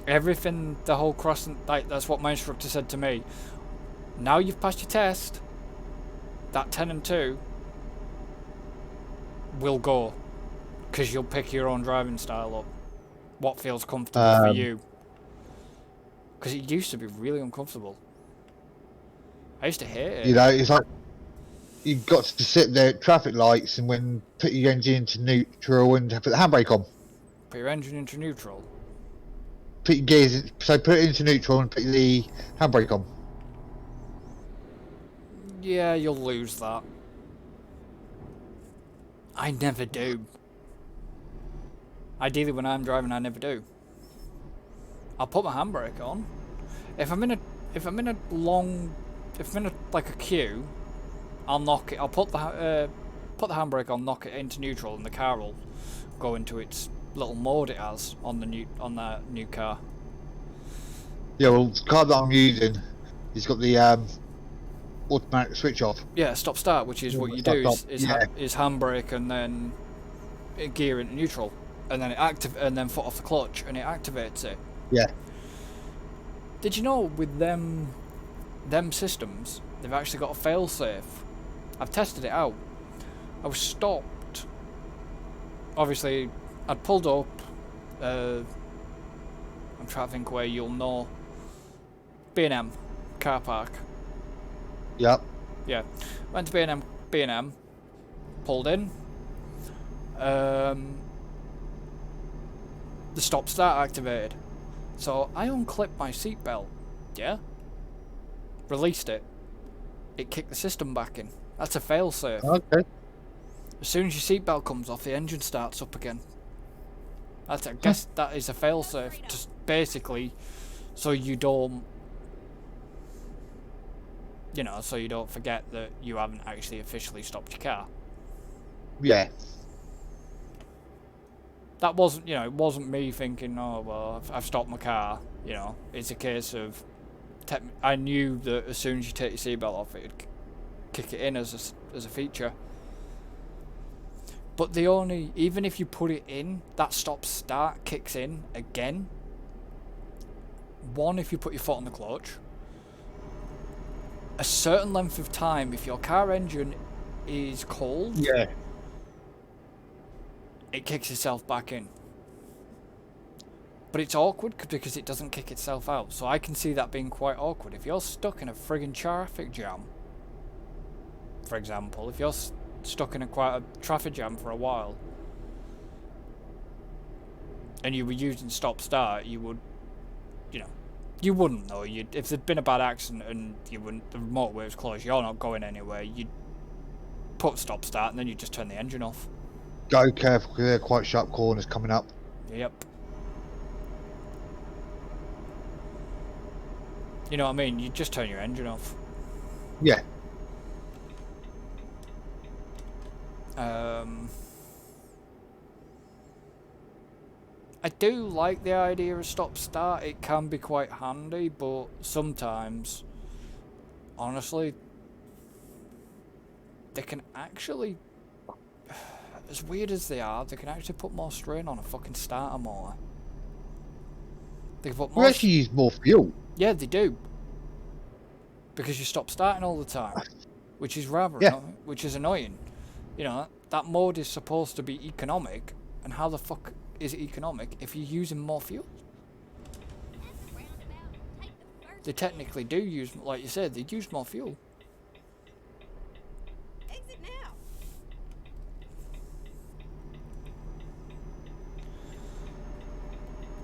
Everything, the whole crossing, like, that's what my instructor said to me. Now you've passed your test, that 10 and 2 will go. Because you'll pick your own driving style up. What feels comfortable for you. Because it used to be really uncomfortable. I used to hate it.
You know, it's like you've got to sit there at traffic lights and when put your engine into neutral and put the handbrake on.
Put your engine into neutral.
Put your gears in, so put it into neutral and put the handbrake on.
Yeah, you'll lose that. I never do. Ideally, when I'm driving, I never do. I'll put my handbrake on. If I'm in a queue, I'll knock it. I'll put the handbrake on, knock it into neutral, and the car will go into its little mode it has on the new car.
Yeah, well, the car that I'm using, it's got the automatic switch off.
Yeah, stop start, which is what you do is handbrake and then gear into neutral, and then and then foot off the clutch, and it activates it.
Yeah.
Did you know with them systems, they've actually got a fail-safe? I've tested it out. I was stopped. Obviously, I'd pulled up. I'm trying to think where you'll know. B&M car park.
Yep.
Yeah, went to B&M, pulled in. The stop start activated. So I unclipped my seatbelt, yeah? Released it. It kicked the system back in. That's a fail-safe.
Okay.
As soon as your seatbelt comes off, the engine starts up again. I guess that is a fail-safe. Just basically, so you don't, so you don't forget that you haven't actually officially stopped your car.
Yeah.
That wasn't, it wasn't me thinking, oh, well, I've stopped my car, It's a case of, I knew that as soon as you take your seatbelt off, it'd kick it in as a feature. But even if you put it in, that stop-start kicks in again. One, if you put your foot on the clutch. A certain length of time, if your car engine is cold,
Yeah.
it kicks itself back in. But it's awkward because it doesn't kick itself out. So I can see that being quite awkward. If you're stuck in a friggin' traffic jam, for example, if you're stuck in quite a traffic jam for a while, and you were using stop-start, you would, you wouldn't though. If there'd been a bad accident and the motorway was closed, you're not going anywhere, you'd put stop-start and then you just turn the engine off.
Go careful because they're quite sharp corners coming up.
Yep. You know what I mean? You just turn your engine off.
Yeah.
I do like the idea of stop-start. It can be quite handy, but sometimes, honestly, they can actually, as weird as they are, they can actually put more strain on a fucking starter motor. They can put more.
We actually use more fuel.
Yeah, they do. because you stop starting all the time, which is rather
Yeah.
which is annoying. You know, that mode is supposed to be economic, and how the fuck is it economic if you're using more fuel?
At the roundabout, take the first
They technically do use, like you said, they use more fuel.
exit now.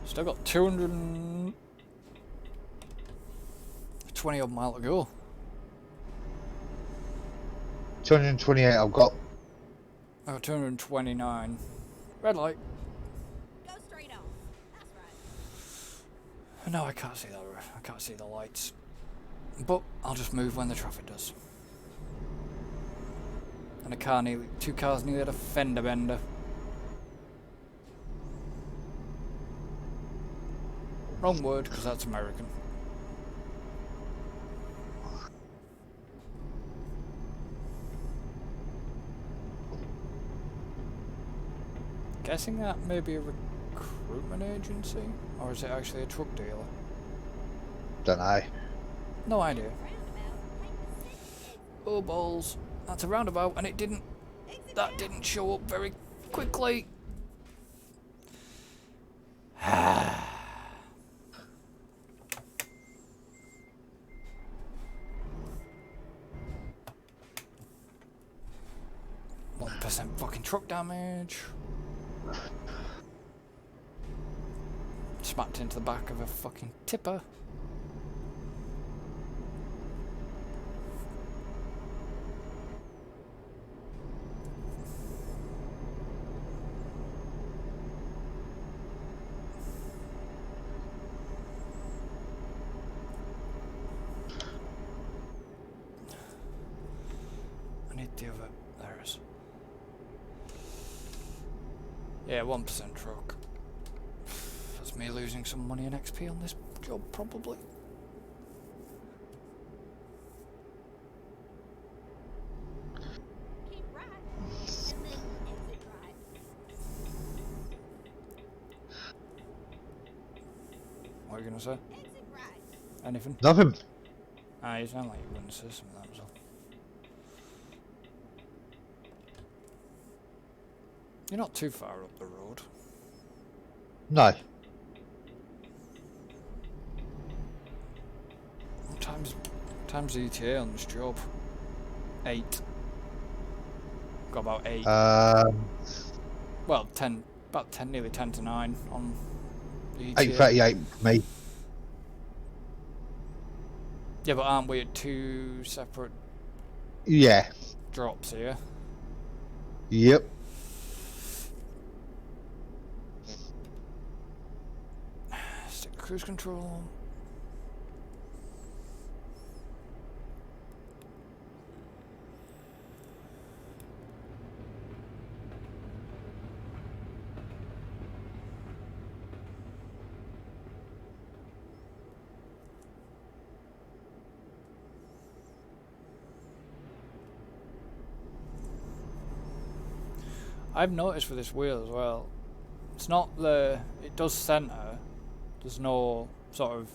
Still got 220 odd mile to go.
228 I've got.
I got 229. Red light.
Go straight on. That's right.
No, I can't see that. I can't see the lights. But I'll just move when the traffic does. And two cars nearly had a fender bender. Wrong word, because that's American. Guessing that may be a recruitment agency, or is it actually a truck dealer?
Don't know.
No idea.
Roundabout, take the second exit.
Oh balls, that's a roundabout, and it didn't.
Exit
That
now.
didn't show up very quickly. 1% fucking truck damage. Smacked into the back of a fucking tipper. I need the other. There it is. Yeah, 1% truck. That's me losing some money in XP on this job, probably.
Keep right, and then exit right.
What are you gonna say?
Exit right.
Anything?
Nothing.
Ah, you sound like you were gonna say something, that was all. You're not too far up the road.
No.
What time's the ETA on this job? 8. Got about 8. Well, 10, about 10, nearly 10 to 9 on the ETA.
8:38 for me.
Yeah, but aren't we at 2 separate
Yeah.
drops here?
Yep.
Stick cruise control. I've noticed with this wheel as well, it's not it does centre, there's no sort of,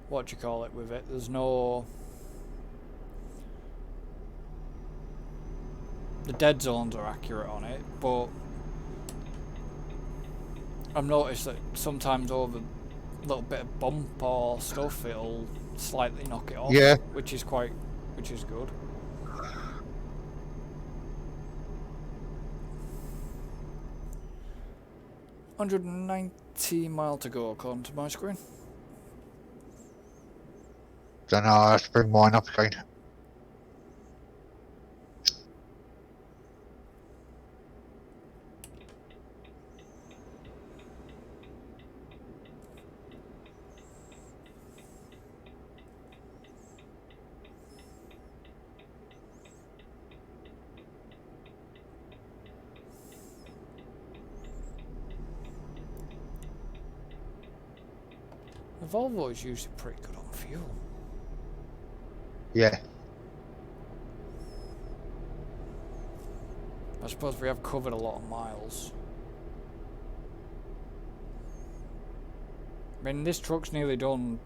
what do you call it with it, there's no, the dead zones are accurate on it, but I've noticed that sometimes over a little bit of bump or stuff, it'll slightly knock it off,
Yeah.
which is good. $190 mile to go according to my screen.
Don't know. I have to bring mine up again.
The Volvo is usually pretty good on fuel.
Yeah.
I suppose we have covered a lot of miles. I mean, this truck's nearly done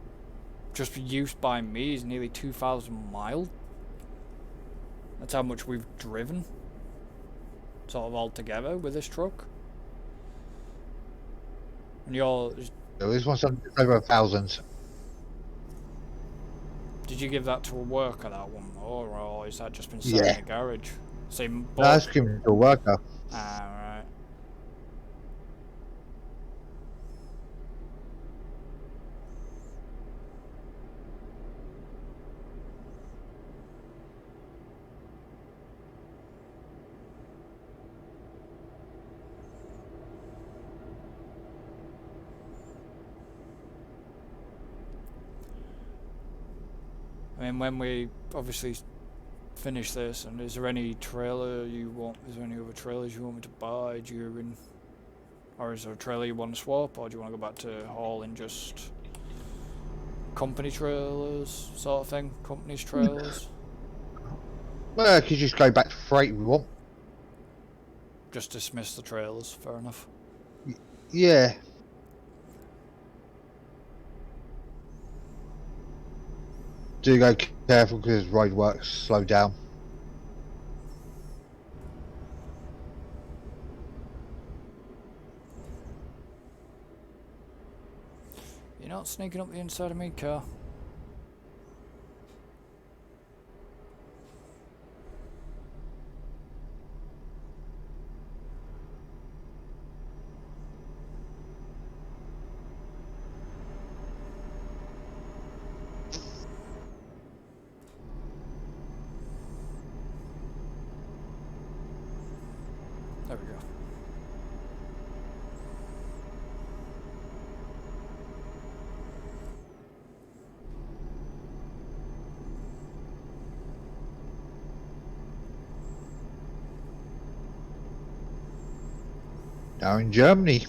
just used by me is nearly 2,000 miles. That's how much we've driven, sort of all together with this truck. And you're,
This one's over 1,000.
did you give that to a worker, that one, or is that just been sat
Yeah.
in the garage? Same
No, that's given to a worker.
Ah, right. I mean, when we obviously finish this, and is there any trailer you want? Is there any other trailers you want me to buy during, or is there a trailer you want to swap, or do you want to go back to hauling just company trailers, sort of thing? Company's trailers.
Well, I could just go back to freight if we want.
Just dismiss the trailers. Fair enough.
Yeah. Do go careful because road works slow down.
You're not sneaking up the inside of my car. There we go.
Now in Germany.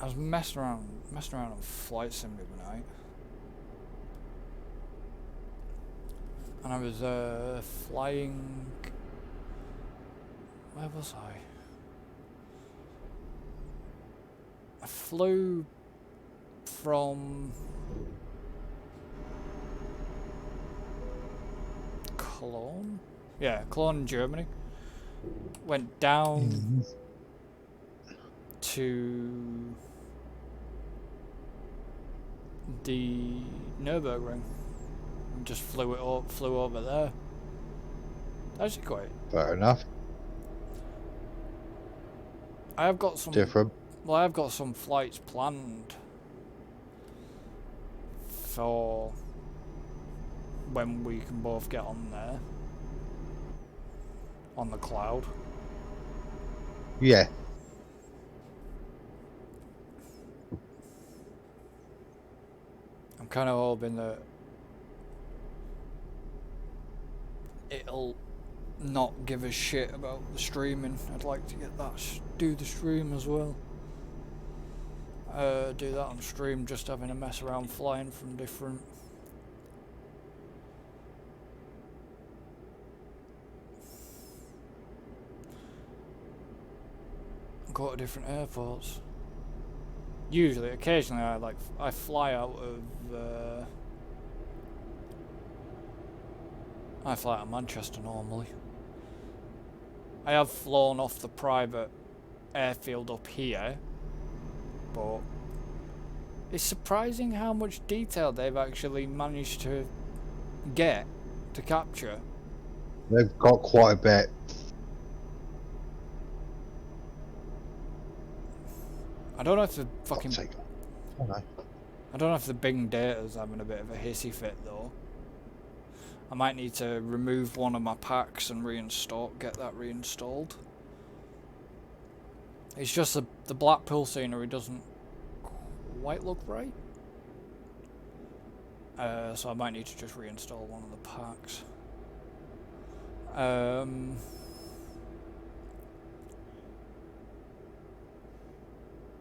I was messing around on Flight Sim the other night, and I was flying. Where was I? I flew from Cologne. Yeah, Cologne, Germany. Went down to the Nürburgring and just flew over there. Actually quite.
Fair enough.
I have got some
Different.
Well, I've got some flights planned for when we can both get on there on the cloud.
Yeah.
I'm kind of hoping that it'll not give a shit about the streaming. I'd like to get that, do the stream as well. Do that on stream, just having a mess around flying from different go to different airports. Usually, occasionally I fly out of I fly out of Manchester normally. I have flown off the private airfield up here, but it's surprising how much detail they've actually managed to get to capture.
They've got quite a bit.
I don't know if the fucking
Oh, no.
I don't know if the Bing data's having a bit of a hissy fit though. I might need to remove one of my packs and get that reinstalled. It's just the Blackpool scenery doesn't quite look right. So I might need to just reinstall one of the packs.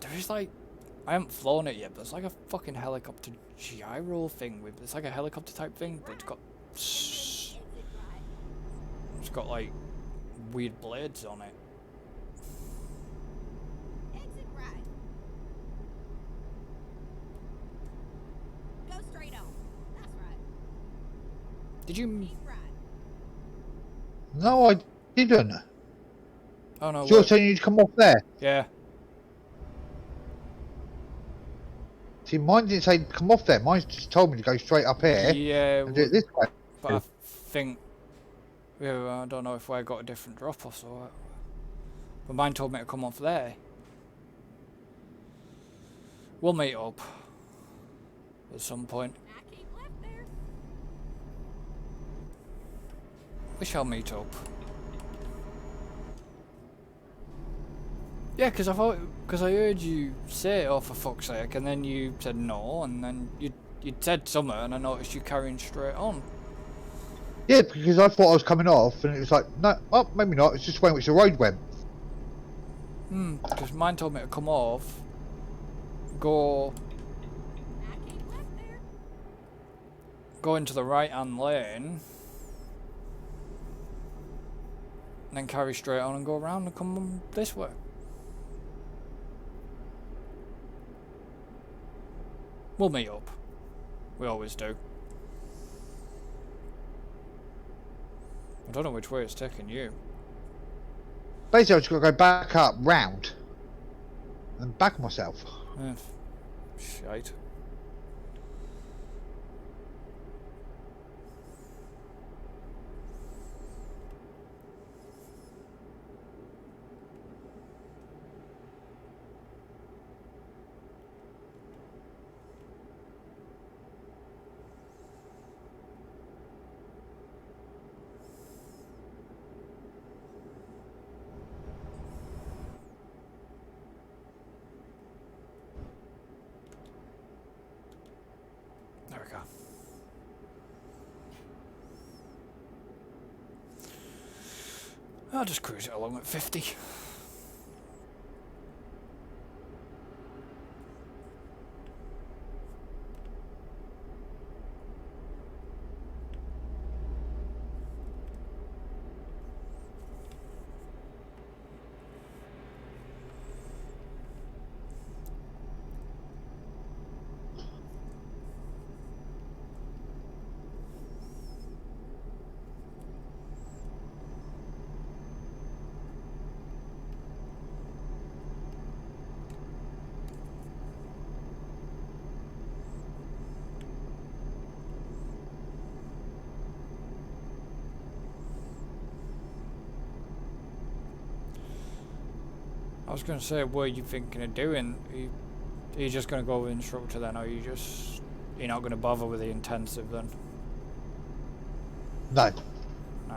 There is like, I haven't flown it yet, but it's like a fucking helicopter gyro thing with, it's like a helicopter type thing, but it's got like weird blades on it.
Exit right. Go straight on. That's right.
Did you?
Keep right.
No, I didn't.
Oh no.
So you're
Wait.
saying you'd come off there?
Yeah.
See, mine didn't say come off there. Mine just told me to go straight up here
Yeah.
and do it this way.
But I think. Yeah, I don't know if I got a different drop off, so. But mine told me to come off there. We'll meet up at some point.
I keep left there.
We shall meet up. Yeah, because I heard you say, "Oh, for fuck's sake," and then you said no, and then you'd said something, and I noticed you carrying straight on.
Yeah, because I thought I was coming off, and it was like, no, well, maybe not. It's just the way in which the road went.
Because mine told me to come off, go
I keep left there.
go into the right-hand lane, and then carry straight on and go around and come this way. We'll meet up. We always do. I don't know which way it's taking you.
Basically, I just got to go back up, round, and back myself.
Shite. There we go. I'll just cruise it along at 50. I was going to say, what are you thinking of doing? Are you just going to go with instructor then, or you're not going to bother with the intensive then?
No.
No.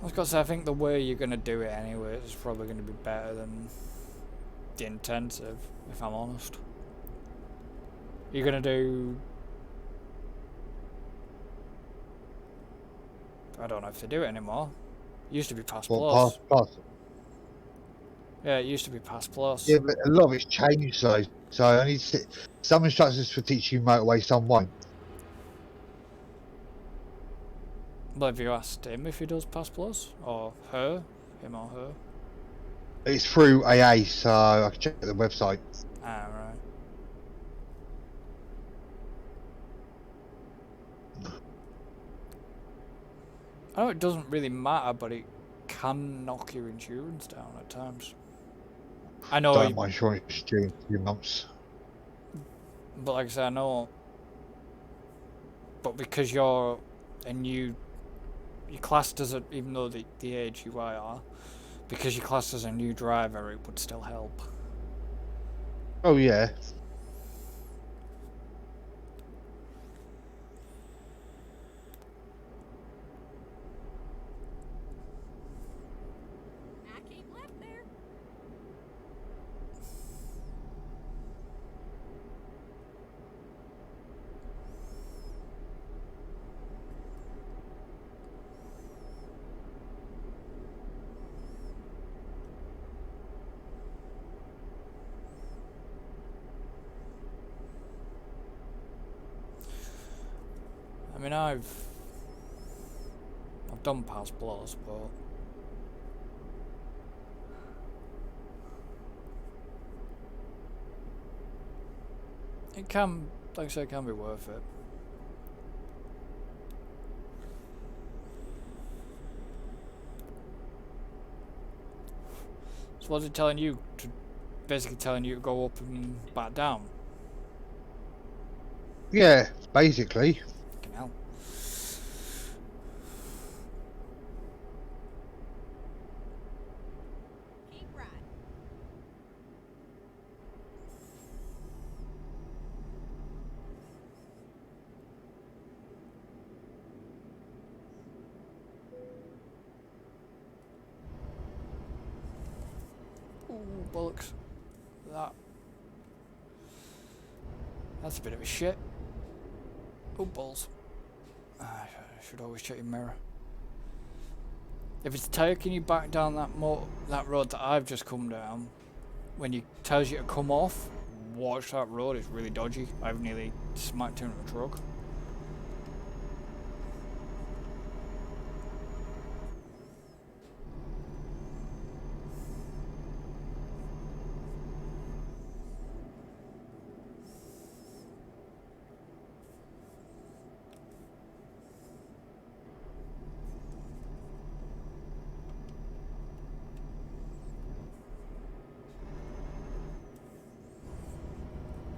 I was going to say, I think the way you're going to do it anyway is probably going to be better than the intensive, if I'm honest. You're going to do... I don't know if they do it anymore. It used to be Pass Plus.
Pass.
Yeah, it used to be Pass Plus.
Yeah, but a lot of it's changed, though. So I need to, some instructors for teaching you motorway, some won't.
Well, have you asked him if he does Pass Plus? Or her? Him or her?
It's through AA, so I can check the website.
Ah, right. I know it doesn't really matter, but it can knock your insurance down at times. I know,
Don't my insurance is due in a few months.
but like I said, I know. But because you're you're classed as a, even though the age you are, because you're classed as a new driver, it would still help.
Oh yeah.
I keep left there.
I mean, I've done past blows, but it can, like I said, it can be worth it. So what's it telling you? Basically telling you to go up and back down?
Yeah, basically.
Fucking hell.
Keep right.
Ooh, bollocks. That's a bit of a shit. Oh, balls. I should always check your mirror. If it's taking you back down that road that I've just come down, when it tells you to come off, watch that road, it's really dodgy. I've nearly smacked into a truck.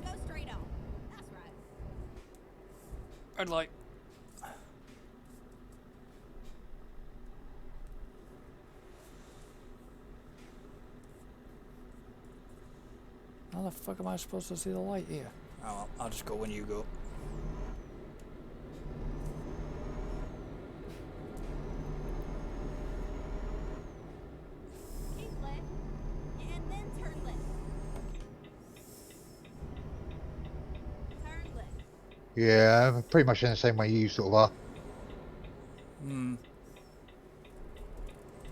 Go straight on. That's right.
Red light. How the fuck am I supposed to see the light here? Oh well, I'll just go when you go.
Keep left. And then turn left. Turn left.
Yeah, pretty much in the same way you sort of are.
Hmm.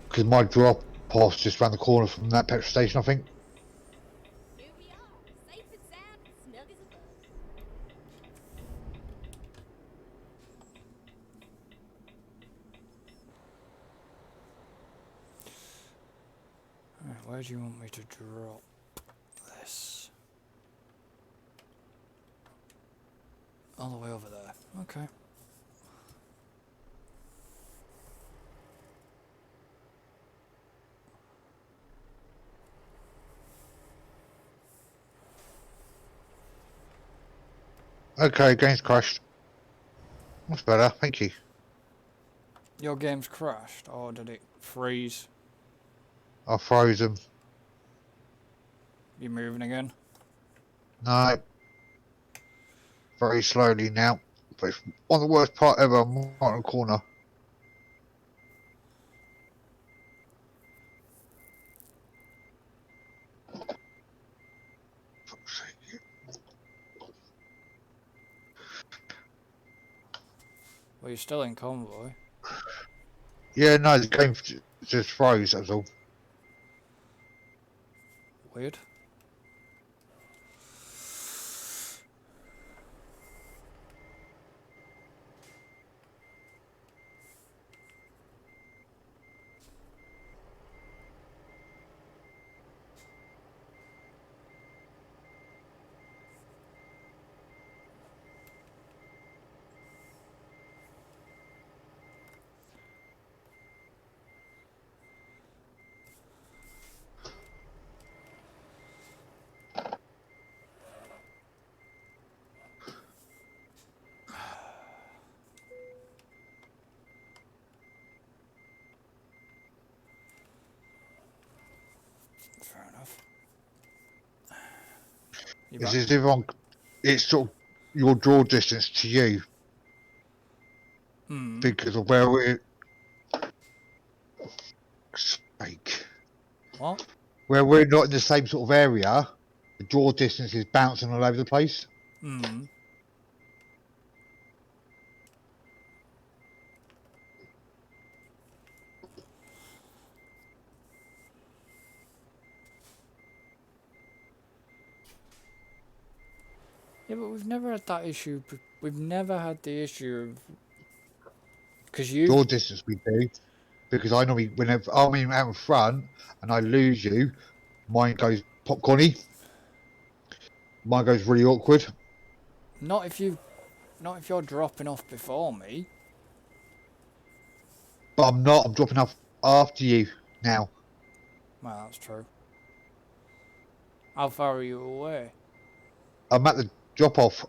Because my drop off's just round the corner from that petrol station, I think.
Here we are. Safe and sound and snug as a bug.
Alright, where do you want me to drop this? All the way over there. Okay.
Okay, game's crashed. That's better, thank you.
Your game's crashed, or did it freeze?
I froze them.
You moving again?
No. Very slowly now. But it's on the worst part ever, I'm right on the corner. Fuck's sake.
Well, you're still in convoy.
Yeah, no, the game just froze, that's all.
Weird. Fair enough. You
It's
back?
as if it's sort of your draw distance to you
Hmm.
because of where we're. Sake.
What?
Where we're not in the same sort of area, the draw distance is bouncing all over the place.
Hmm. Yeah, but we've never had that issue. We've never had the issue of Because
Your distance we do. Because I normally, whenever I'm out in front and I lose you, mine goes popcorny. Mine goes really awkward.
not if you're dropping off before me.
But I'm not. I'm dropping off after you now.
Well, that's true. How far are you away?
I'm at the drop off.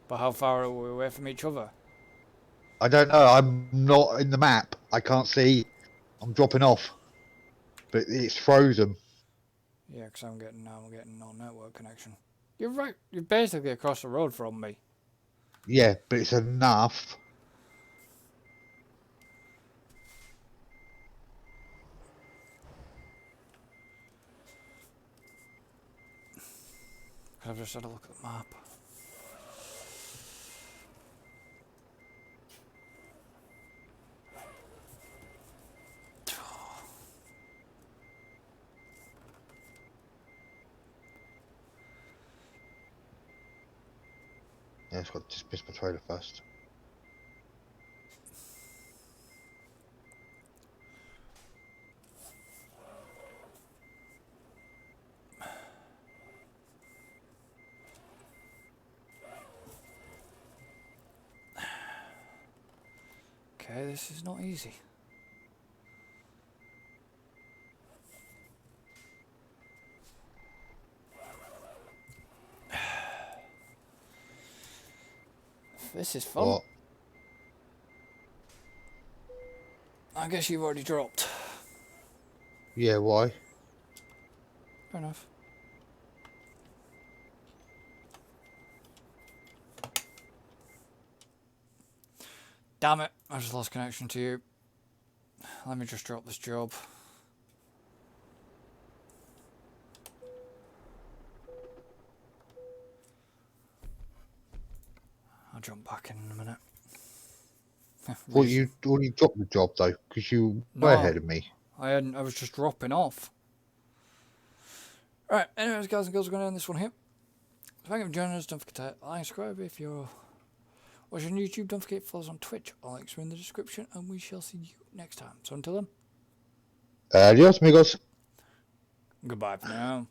But how far are we away from each other?
I don't know. I'm not in the map. I can't see. I'm dropping off. But it's frozen.
Yeah, because I'm getting no network connection. You're right. You're basically across the road from me.
Yeah, but it's enough.
I've just had a look at the map.
Yeah, it's got to dismiss my trailer first.
Okay, this is not easy. This is fun.
What?
I guess you've already dropped.
Yeah, why?
Fair enough. Damn it, I just lost connection to you. Let me just drop this job. I'll jump back in a minute.
Well, you already dropped the job though, because you were ahead of me.
I hadn't. I was just dropping off. Right. Anyways, guys and girls, we're going to end this one here. Thank you for joining us. Don't forget to like and subscribe if you're watching on YouTube. Don't forget to follow us on Twitch. All links are in the description, and we shall see you next time. So until then,
Adios, amigos.
goodbye for now.